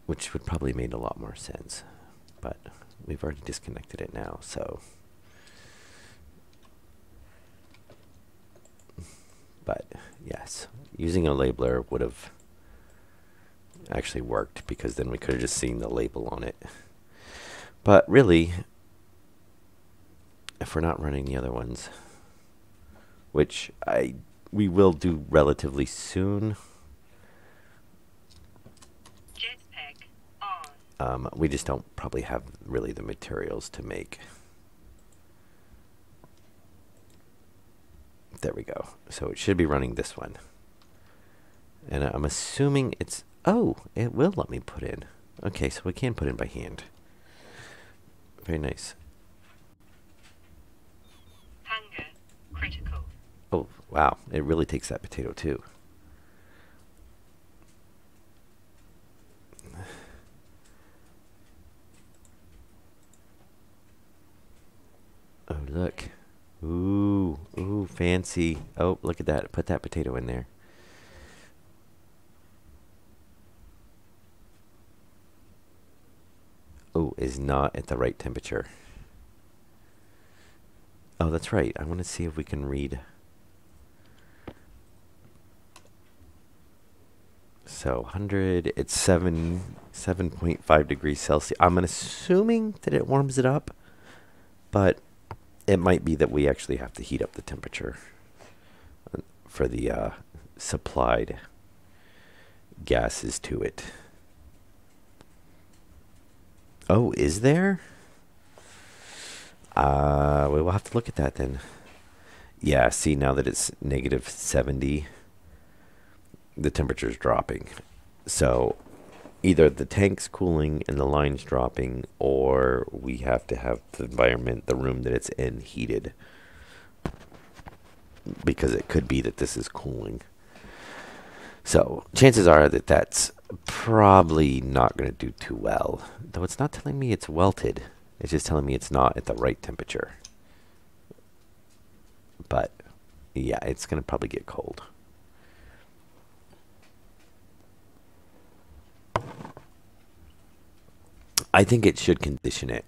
which would probably made a lot more sense. But we've already disconnected it now, so. But yes, using a labeler would have actually worked, because then we could have just seen the label on it. But really, if we're not running the other ones, which we will do relatively soon, Jetpack on. we just don't probably have really the materials to make. There we go. So it should be running this one. And I'm assuming it's, oh, it will let me put in. Okay, so we can put in by hand. Very nice. Hunger critical. Oh, wow. It really takes that potato too. Oh, look. Ooh, ooh, fancy. Oh, look at that. Put that potato in there. Oh, is not at the right temperature. Oh, that's right. I want to see if we can read. So 100, it's 7.5 degrees Celsius. I'm assuming that it warms it up, but it might be that we actually have to heat up the temperature for the supplied gases to it. Oh, is there? We will have to look at that then. Yeah, see, now that it's negative 70, the temperature's dropping. So either the tank's cooling and the line's dropping, or we have to have the environment, the room that it's in, heated. Because it could be that this is cooling. So chances are that that's probably not going to do too well. Though it's not telling me it's welted. It's just telling me it's not at the right temperature. But yeah, it's going to probably get cold. I think it should condition it.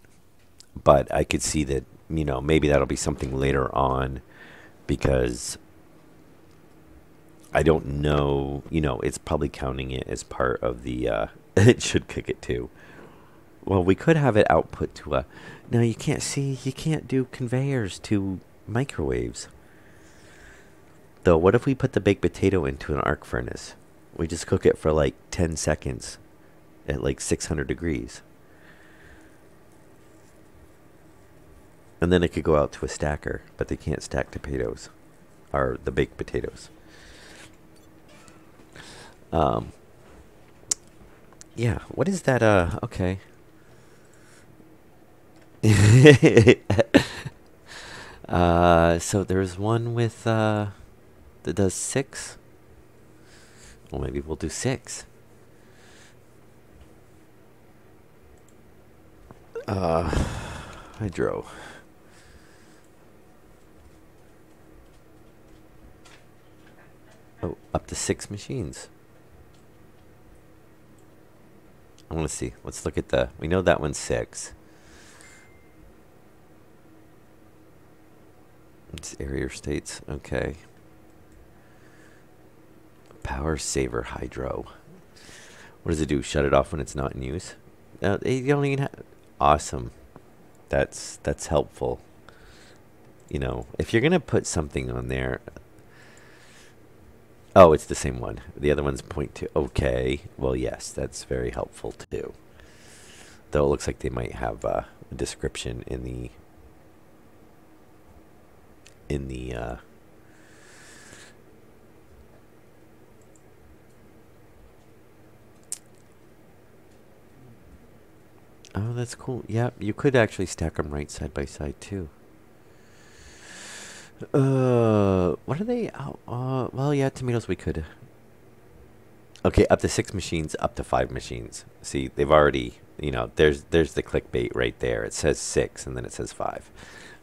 But I could see that, you know, maybe that'll be something later on, because I don't know, you know, it's probably counting it as part of the, it should cook it too. Well, we could have it output to a, no, you can't see, you can't do conveyors to microwaves. Though, what if we put the baked potato into an arc furnace? We just cook it for like 10 seconds at like 600 degrees. And then it could go out to a stacker, but they can't stack potatoes, or the baked potatoes. Yeah, what is that? Okay. So there's one with, that does 6. Well, maybe we'll do 6. Hydro. Oh, up to 6 machines. I want to see. Let's look at the. We know that one's 6. It's area states. Okay. Power saver hydro. What does it do? Shut it off when it's not in use? You don't even have. Awesome. That's helpful. You know, if you're gonna put something on there. Oh, it's the same one. The other one's point two. Okay. Well, yes, that's very helpful too. Though it looks like they might have a description in the Oh, that's cool. Yeah, you could actually stack them right side by side too. What are they? Well, yeah, tomatoes we could. Okay, up to 6 machines, up to 5 machines. See, they've already, there's the clickbait right there. It says 6 and then it says 5.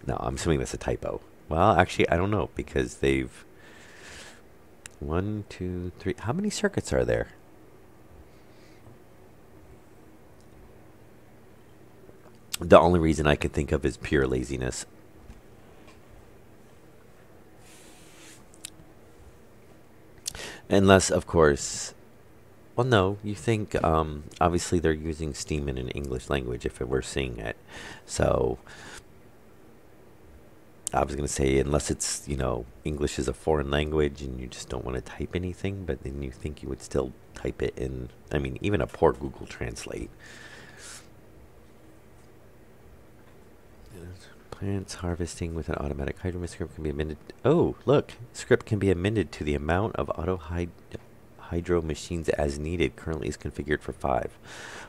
No, I'm assuming that's a typo. Well, actually, I don't know because they've 1, 2, 3. How many circuits are there? The only reason I can think of is pure laziness. Unless, of course, well, no, you think, obviously they're using Steam in an English language if we're seeing it. So, I was going to say, unless it's, English is a foreign language and you just don't want to type anything, but then you think you would still type it in, I mean, even a poor Google Translate. Plants harvesting with an automatic hydro script can be amended. Oh, look, script can be amended to the amount of hydro machines as needed. Currently is configured for 5.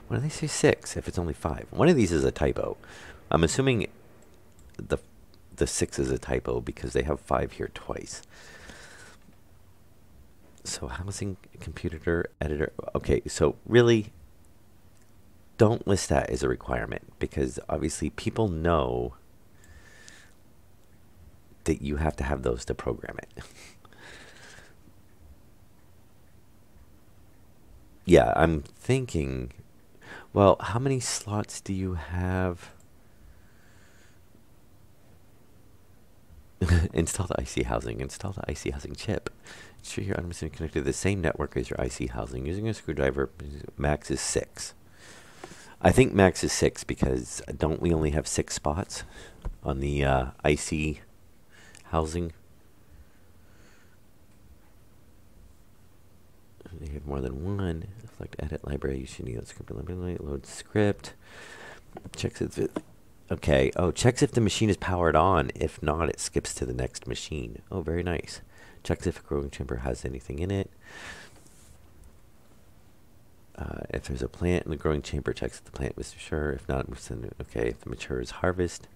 Why do they say 6 if it's only 5? One of these is a typo. I'm assuming the 6 is a typo because they have 5 here twice. So housing computer editor. Okay, so really don't list that as a requirement because obviously people know that you have to have those to program it. Yeah, I'm thinking, well, how many slots do you have? Install the IC housing. Install the IC housing chip. Ensure your item is connected to the same network as your IC housing. Using a screwdriver, max is 6. I think max is 6 because don't we only have 6 spots on the IC housing? They have more than one. Select edit library. You should need a script library. Load script. Checks if it. Okay. Oh, checks if the machine is powered on. If not, it skips to the next machine. Oh, very nice. Checks if a growing chamber has anything in it. If there's a plant in the growing chamber, checks if the plant was mature. If not, okay. If the mature is harvest.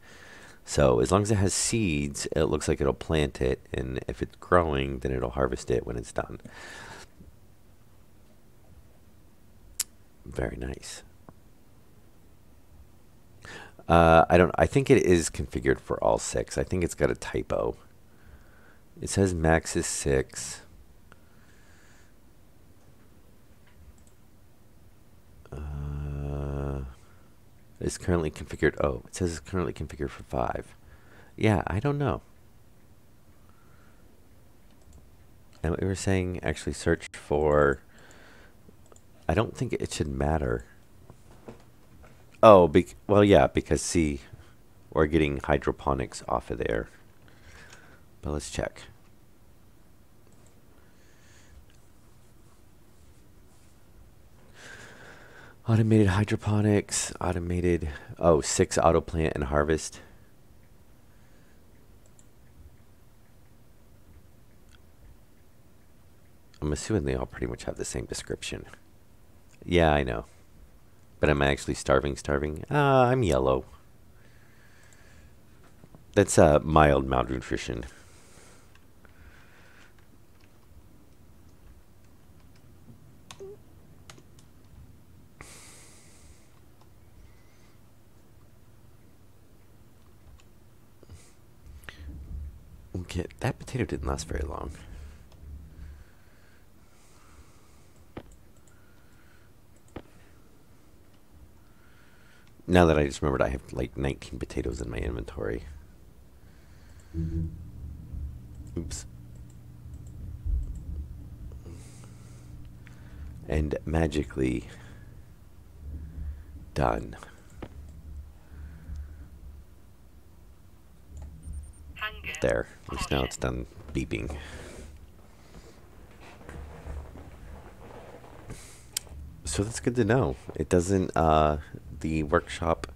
So as long as it has seeds, it looks like it'll plant it, and if it's growing, then it'll harvest it when it's done. Very nice. I think it is configured for all 6. I think it's got a typo. It says max is 6. It's currently configured. Oh, it says it's currently configured for 5. Yeah, I don't know. And what we were saying, actually search for. I don't think it should matter. Oh, well, yeah, because see, we're getting hydroponics off of there. But let's check. Automated hydroponics, automated, 6 auto plant and harvest. I'm assuming they all pretty much have the same description. Yeah, I know. But am I actually starving? I'm yellow. That's mild malnutrition. Okay, that potato didn't last very long. Now that I just remembered, I have like 19 potatoes in my inventory. Oops. And magically done. Hunger. There. At least now Caution. it's done beeping. So that's good to know. It doesn't, the workshop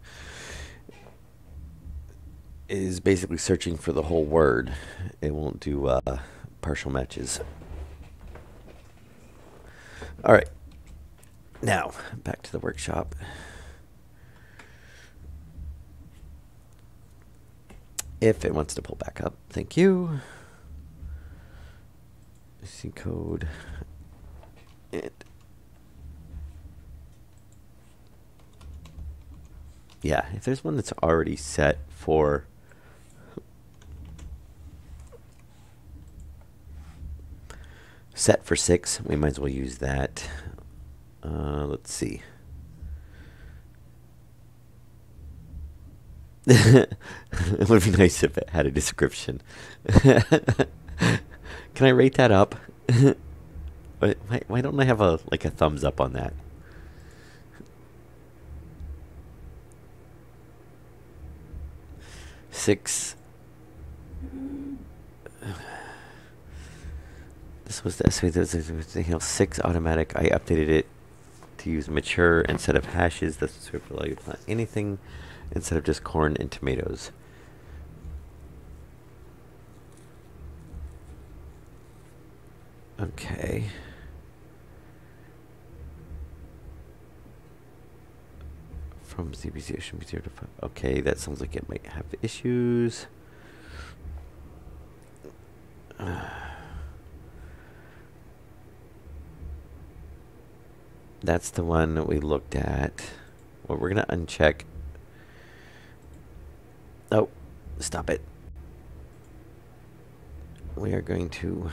is basically searching for the whole word. It won't do partial matches. All right. Now, back to the workshop. If it wants to pull back up. Thank you. See code. And yeah, if there's one that's already set for set for 6, we might as well use that. Let's see. It would be nice if it had a description. Can I rate that up? Why don't I have a like a thumbs up on that? Six. This was the S2E14 6 automatic. I updated it to use mature instead of hashes. That's what allow you to plant anything instead of just corn and tomatoes. Okay. From ZBC, it should be 0 to 5. Okay, that sounds like it might have issues. That's the one that we looked at. Well, we're going to uncheck. Oh, stop it. We are going to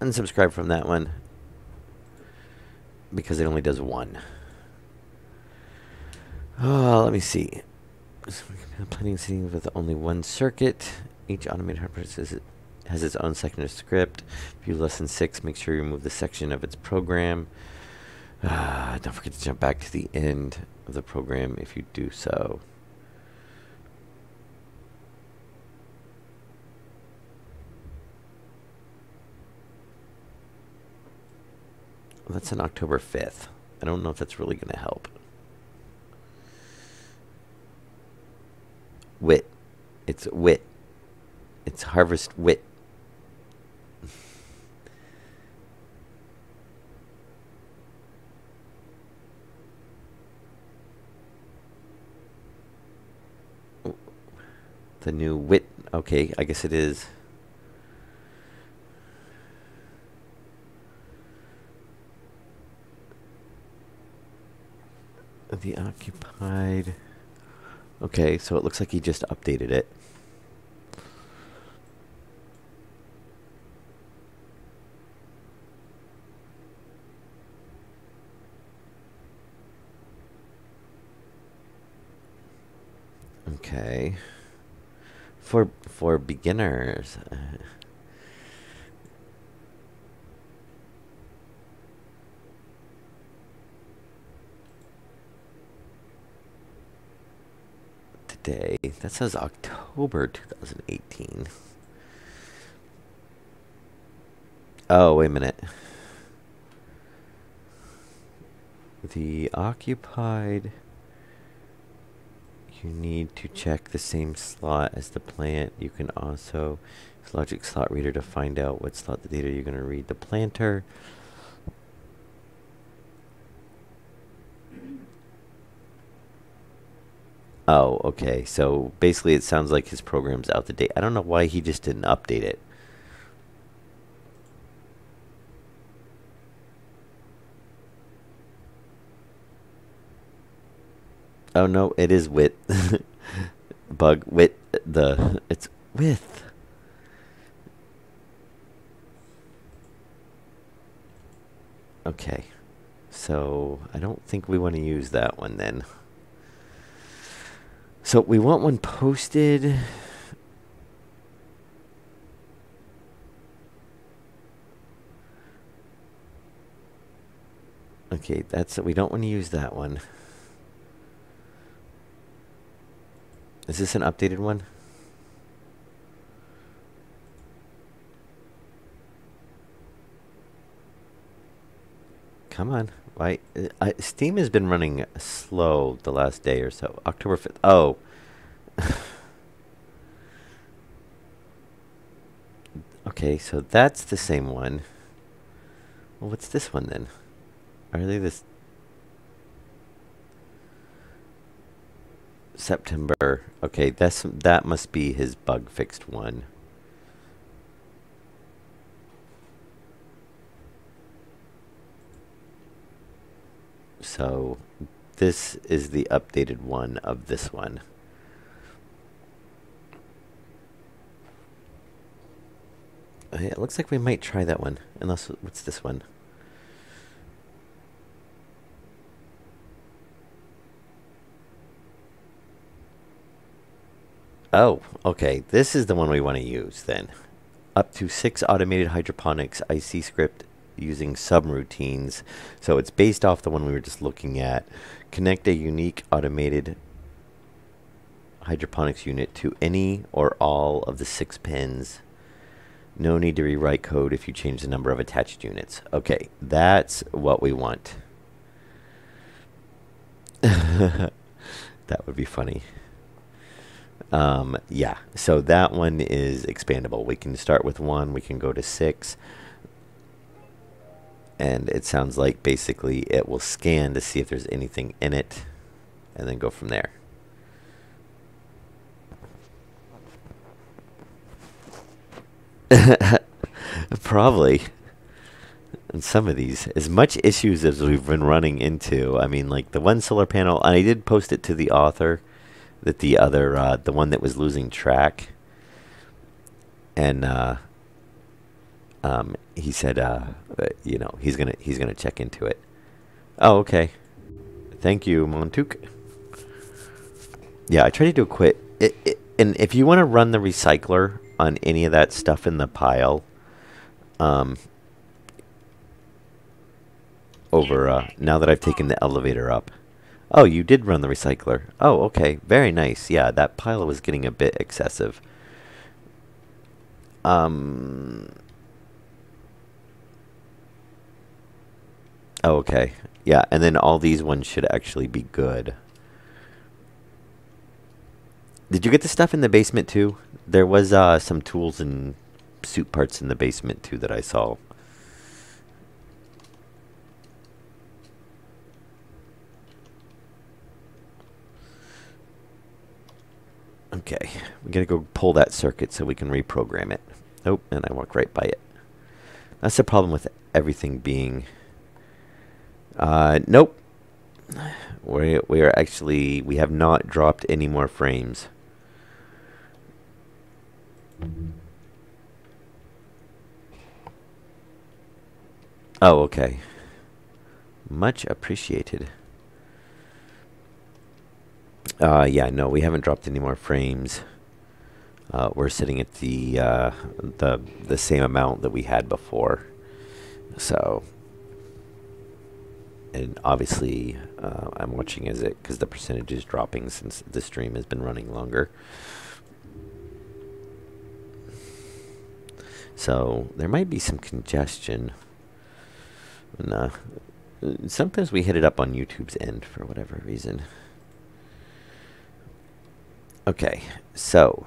unsubscribe from that one because it only does one. Oh, let me see. Planning scenes with only one circuit. Each automated hard process has its own section of script. View lesson 6. Make sure you remove the section of its program. Don't forget to jump back to the end of the program if you do so. Well, that's on October 5th. I don't know if that's really going to help. Wit. It's wit. It's harvest wit. The new wit. Okay, I guess it is. The occupied. Okay, so it looks like he just updated it. Okay. For beginners. Today. That says October 2018. Oh, wait a minute. The occupied. You need to check the same slot as the plant. You can also use logic slot reader to find out what slot the data you're going to read the planter. Oh, okay. So basically it sounds like his program's out to date. I don't know why he just didn't update it. Oh no, it is wit. Bug wit it's with. Okay. So I don't think we want to use that one then. So we want one posted. Okay, we don't want to use that one. Is this an updated one? Come on. Why? Steam has been running slow the last day or so. October 5th. Oh. Okay, so that's the same one. Well, what's this one then? Are they this September? Okay, that must be his bug fixed one. So this is the updated one of this one. It looks like we might try that one. Unless, what's this one? Oh, okay. This is the one we want to use then. Up to 6 automated hydroponics IC script using subroutines. So it's based off the one we were just looking at. Connect a unique automated hydroponics unit to any or all of the 6 pins. No need to rewrite code if you change the number of attached units. Okay, that's what we want. That would be funny. Yeah, so that one is expandable. We can start with 1, we can go to 6. And it sounds like basically it will scan to see if there's anything in it and then go from there. Probably. And some of these, as much issues as we've been running into, I mean, like the one solar panel, I did post it to the author, that the other, the one that was losing track, and he said, you know, he's gonna check into it. Oh, okay. Thank you, Montuk. Yeah, I tried to do a quit. And if you want to run the recycler on any of that stuff in the pile, over now that I've taken the elevator up. Oh, you did run the recycler. Oh, okay. Very nice. Yeah, that pile was getting a bit excessive. Oh, okay. Yeah, and then all these ones should actually be good. Did you get the stuff in the basement too? There was some tools and suit parts in the basement too that I saw. Okay, we gotta go pull that circuit so we can reprogram it. Nope, and I walked right by it. That's the problem with everything being... nope. We are actually... We have not dropped any more frames. Oh, okay. Much appreciated. Yeah, no, we haven't dropped any more frames. We're sitting at the same amount that we had before. So, and obviously, I'm watching as it, because the percentage is dropping since the stream has been running longer. So there might be some congestion. And, sometimes we hit it up on YouTube's end for whatever reason. Okay, so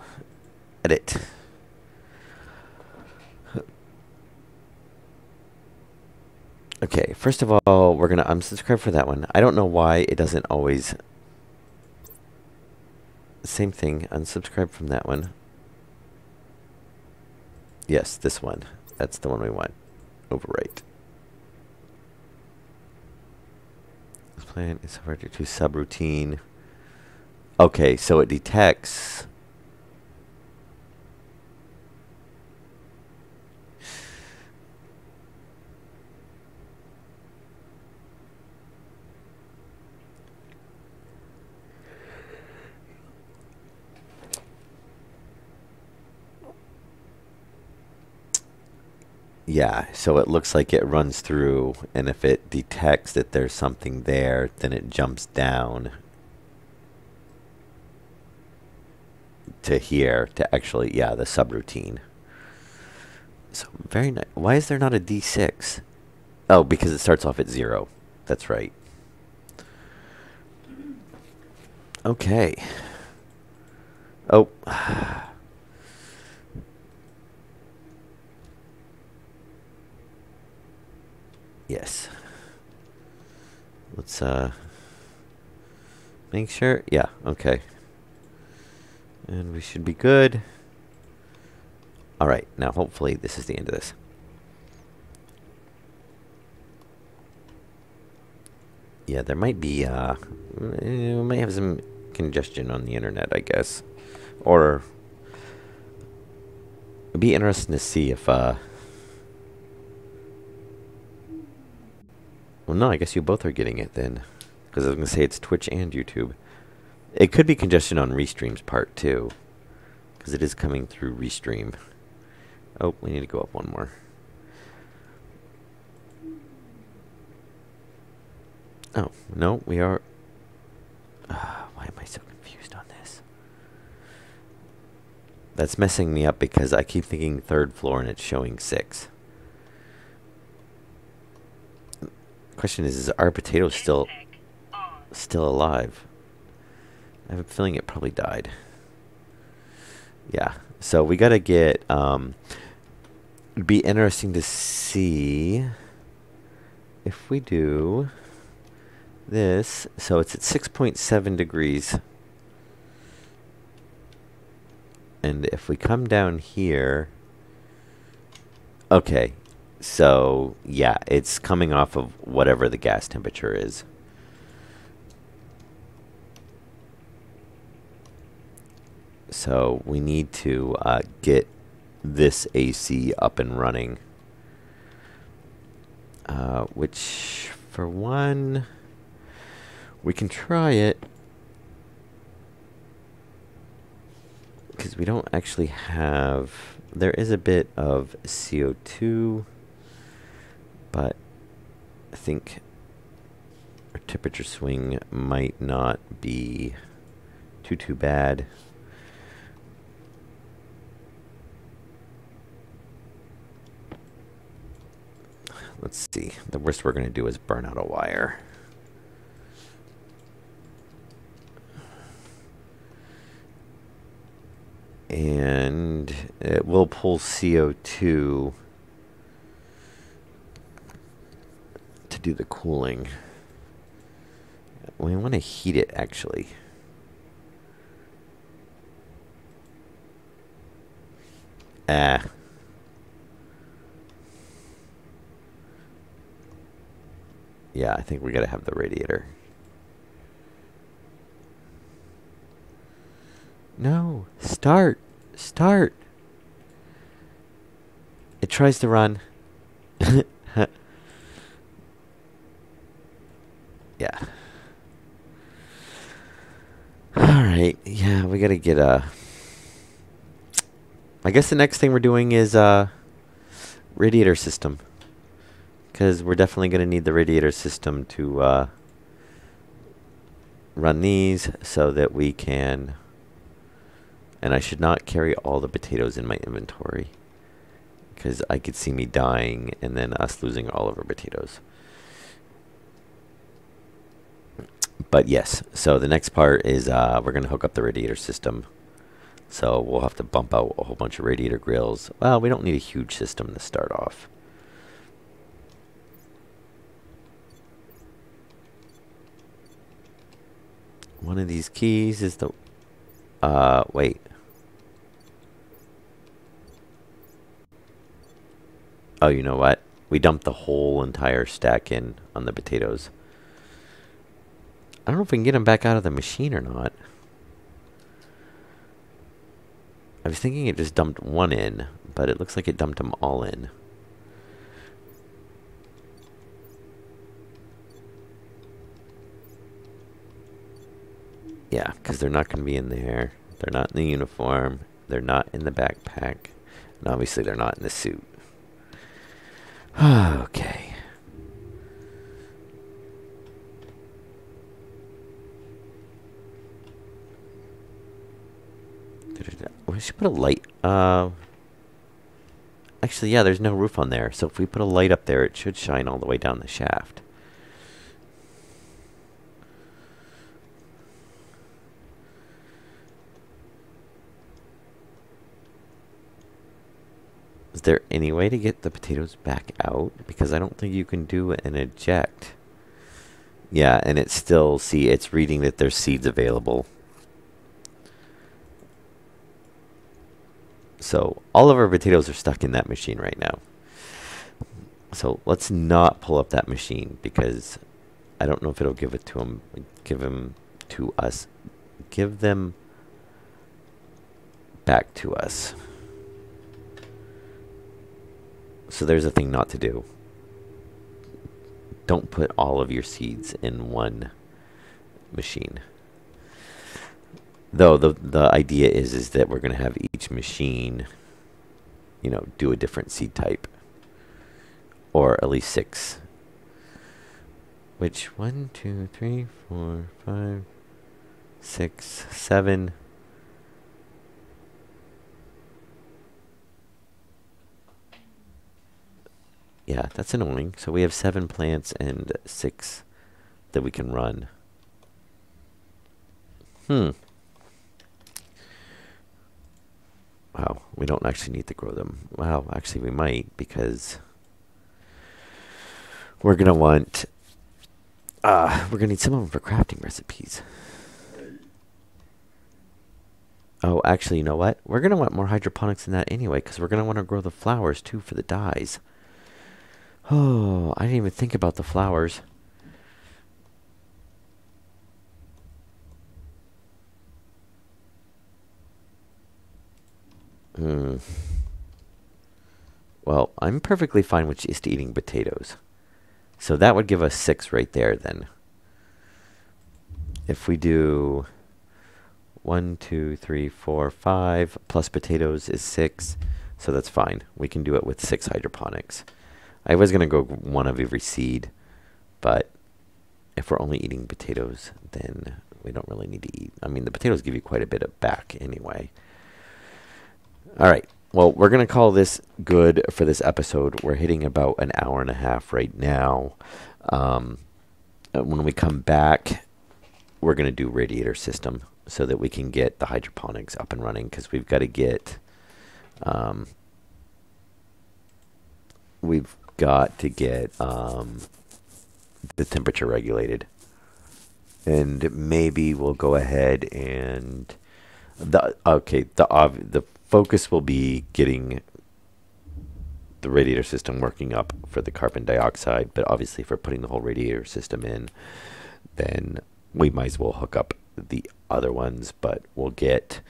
edit. Okay, first of all, we're gonna unsubscribe for that one. I don't know why it doesn't always... Same thing, unsubscribe from that one. Yes, this one. That's the one we want. Overwrite. This plan is subject to subroutine. Okay, so it detects... Yeah, so it looks like it runs through, and if it detects that there's something there, then it jumps down to here to actually, yeah, the subroutine. So very nice. Why is there not a D6? Oh, because it starts off at 0. That's right. Okay. Oh. Yes. Let's make sure. Yeah, okay. And we should be good. All right, now hopefully this is the end of this. Yeah, there might be, we might have some congestion on the internet, I guess. Or, it'd be interesting to see if, well, no, I guess you both are getting it then. Because I was going to say it's Twitch and YouTube. It could be congestion on Restream's part, too. Because it is coming through Restream. Oh, we need to go up one more. Oh, no, we are... why am I so confused on this? That's messing me up because I keep thinking 3rd floor and it's showing 6. Question is our potato still alive? I have a feeling it probably died. Yeah, so we gotta get, it'd be interesting to see if we do this. So it's at 6.7 degrees. And if we come down here, okay, so yeah, it's coming off of whatever the gas temperature is. So we need to get this AC up and running. Which, for one, we can try it. Because we don't actually have... There is a bit of CO2. But I think our temperature swing might not be too bad. Let's see. The worst we're going to do is burn out a wire. And it will pull CO2 to do the cooling. We want to heat it, actually. Ah. Yeah, I think we gotta have the radiator. No, start. It tries to run. Yeah. Alright, yeah, we gotta get a... I guess the next thing we're doing is radiator system. Because we're definitely going to need the radiator system to run these so that we can... And I should not carry all the potatoes in my inventory. Because I could see me dying and then us losing all of our potatoes. But yes, so the next part is we're going to hook up the radiator system. So we'll have to bump out a whole bunch of radiator grills. Well, we don't need a huge system to start off. One of these keys is the... wait. Oh, you know what? We dumped the whole entire stack in on the potatoes. I don't know if we can get them back out of the machine or not. I was thinking it just dumped one in, but it looks like it dumped them all in. Yeah, because they're not going to be in there. They're not in the uniform. They're not in the backpack. And obviously they're not in the suit. Okay. We should put a light. Actually, yeah, there's no roof on there. So if we put a light up there, it should shine all the way down the shaft. Is there any way to get the potatoes back out? Because I don't think you can do an eject. Yeah, and it's still, see, it's reading that there's seeds available. So all of our potatoes are stuck in that machine right now. So let's not pull up that machine because I don't know if it'll give it to him. Give them to us. Give them back to us. So there's a thing not to do. Don't put all of your seeds in one machine. Though the idea is that we're going to have each machine, you know, do a different seed type. Or at least 6. Which 1, 2, 3, 4, 5, 6, 7. Yeah, that's annoying. So we have 7 plants and 6 that we can run. Wow, we don't actually need to grow them. Wow, actually we might because we're gonna want we're gonna need some of them for crafting recipes. Oh, actually, you know what? We're gonna want more hydroponics than that anyway, because we're gonna want to grow the flowers too for the dyes. Oh, I didn't even think about the flowers. Well, I'm perfectly fine with just eating potatoes. So that would give us 6 right there then. If we do 1, 2, 3, 4, 5 plus potatoes is 6. So that's fine. We can do it with 6 hydroponics. I was going to go 1 of every seed, but if we're only eating potatoes, then we don't really need to eat. I mean, the potatoes give you quite a bit of back anyway. All right. Well, we're going to call this good for this episode. We're hitting about an hour and a half right now. When we come back, we're going to do radiator system so that we can get the hydroponics up and running because we've got to get the temperature regulated. And maybe we'll go ahead and the focus will be getting the radiator system working up for the carbon dioxide, but obviously if we're putting the whole radiator system in, then we might as well hook up the other ones, but we'll get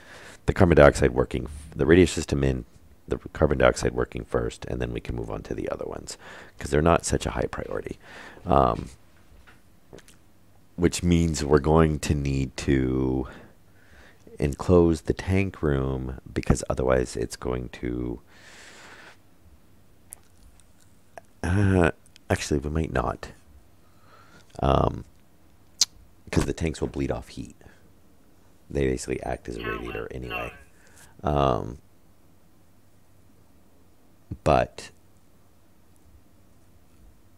the carbon dioxide working, the radiator system in, the carbon dioxide working first, and then we can move on to the other ones because they're not such a high priority. Which means we're going to need to enclose the tank room because otherwise it's going to actually we might not because the tanks will bleed off heat. They basically act as a radiator anyway. But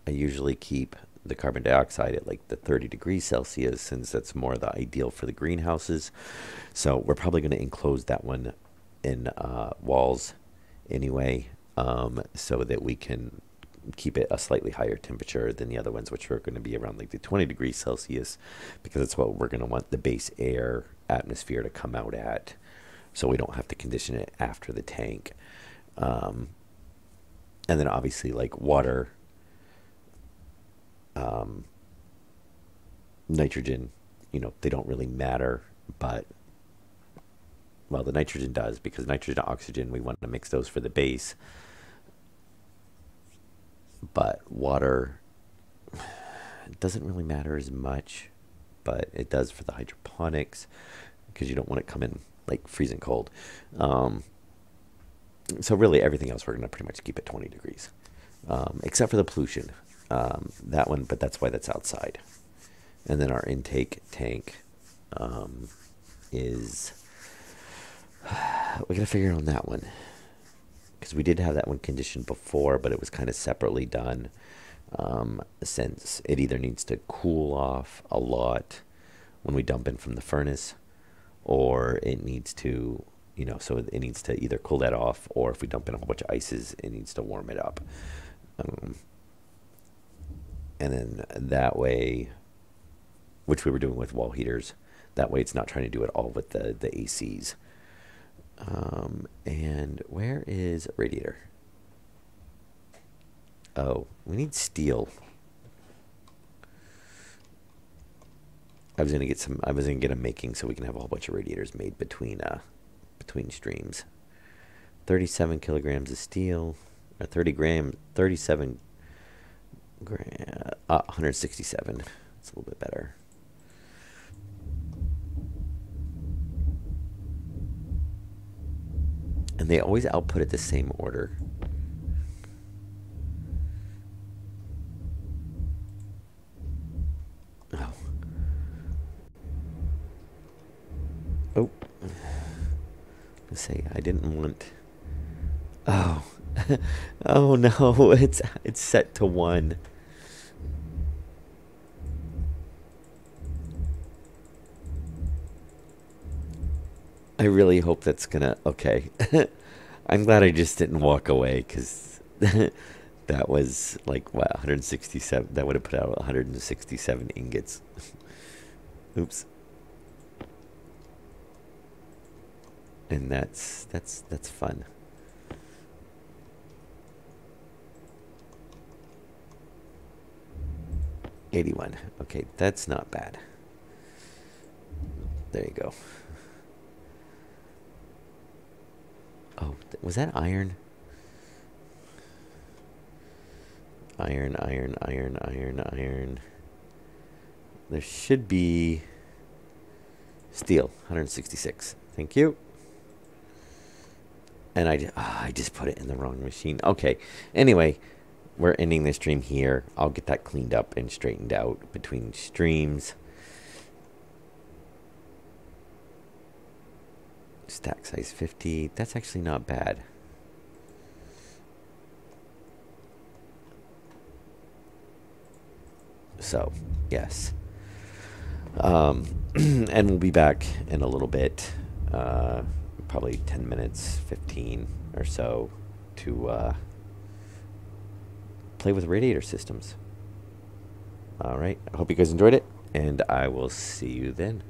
I usually keep the carbon dioxide at like the 30 degrees Celsius since that's more the ideal for the greenhouses. So we're probably going to enclose that one in walls anyway, so that we can keep it a slightly higher temperature than the other ones, which are going to be around like the 20 degrees Celsius, because that's what we're going to want the base air atmosphere to come out at, so we don't have to condition it after the tank. And then obviously like water, nitrogen, you know, they don't really matter, but well, the nitrogen does, because nitrogen and oxygen, we want to mix those for the base. But water doesn't really matter as much, but it does for the hydroponics because you don't want it coming like freezing cold. So really everything else we're going to pretty much keep at 20 degrees. except for the pollution. That one, but that's why that's outside. And then our intake tank is, we gotta figure out on that one. Because we did have that one conditioned before, but it was kind of separately done. Since it either needs to cool off a lot when we dump in from the furnace, or it needs to, so it needs to either cool that off, or if we dump in a whole bunch of ices, it needs to warm it up. And then that way, which we were doing with wall heaters, that way it's not trying to do it all with the ACs. And where is radiator? Oh, we need steel. I was gonna get them making so we can have a whole bunch of radiators made between streams. 37 kilograms of steel, or 37 gram, 167. It's a little bit better. And they always output at the same order. Oh. Oh. Let's say I didn't want. Oh. Oh no, it's set to 1. I really hope that's gonna. Okay. I'm glad I just didn't walk away, because that was like, what, 167? That would have put out 167 ingots. Oops. And that's fun. $81. Okay, that's not bad. There you go. Oh, was that iron? Iron, iron, iron, iron, iron. There should be steel, 166. Thank you. And I just put it in the wrong machine. Okay. Anyway, we're ending this stream here. I'll get that cleaned up and straightened out between streams. Stack size 50. That's actually not bad. So, yes. And we'll be back in a little bit. Probably 10 minutes, 15 or so, to play with radiator systems. All right. I hope you guys enjoyed it, and I will see you then.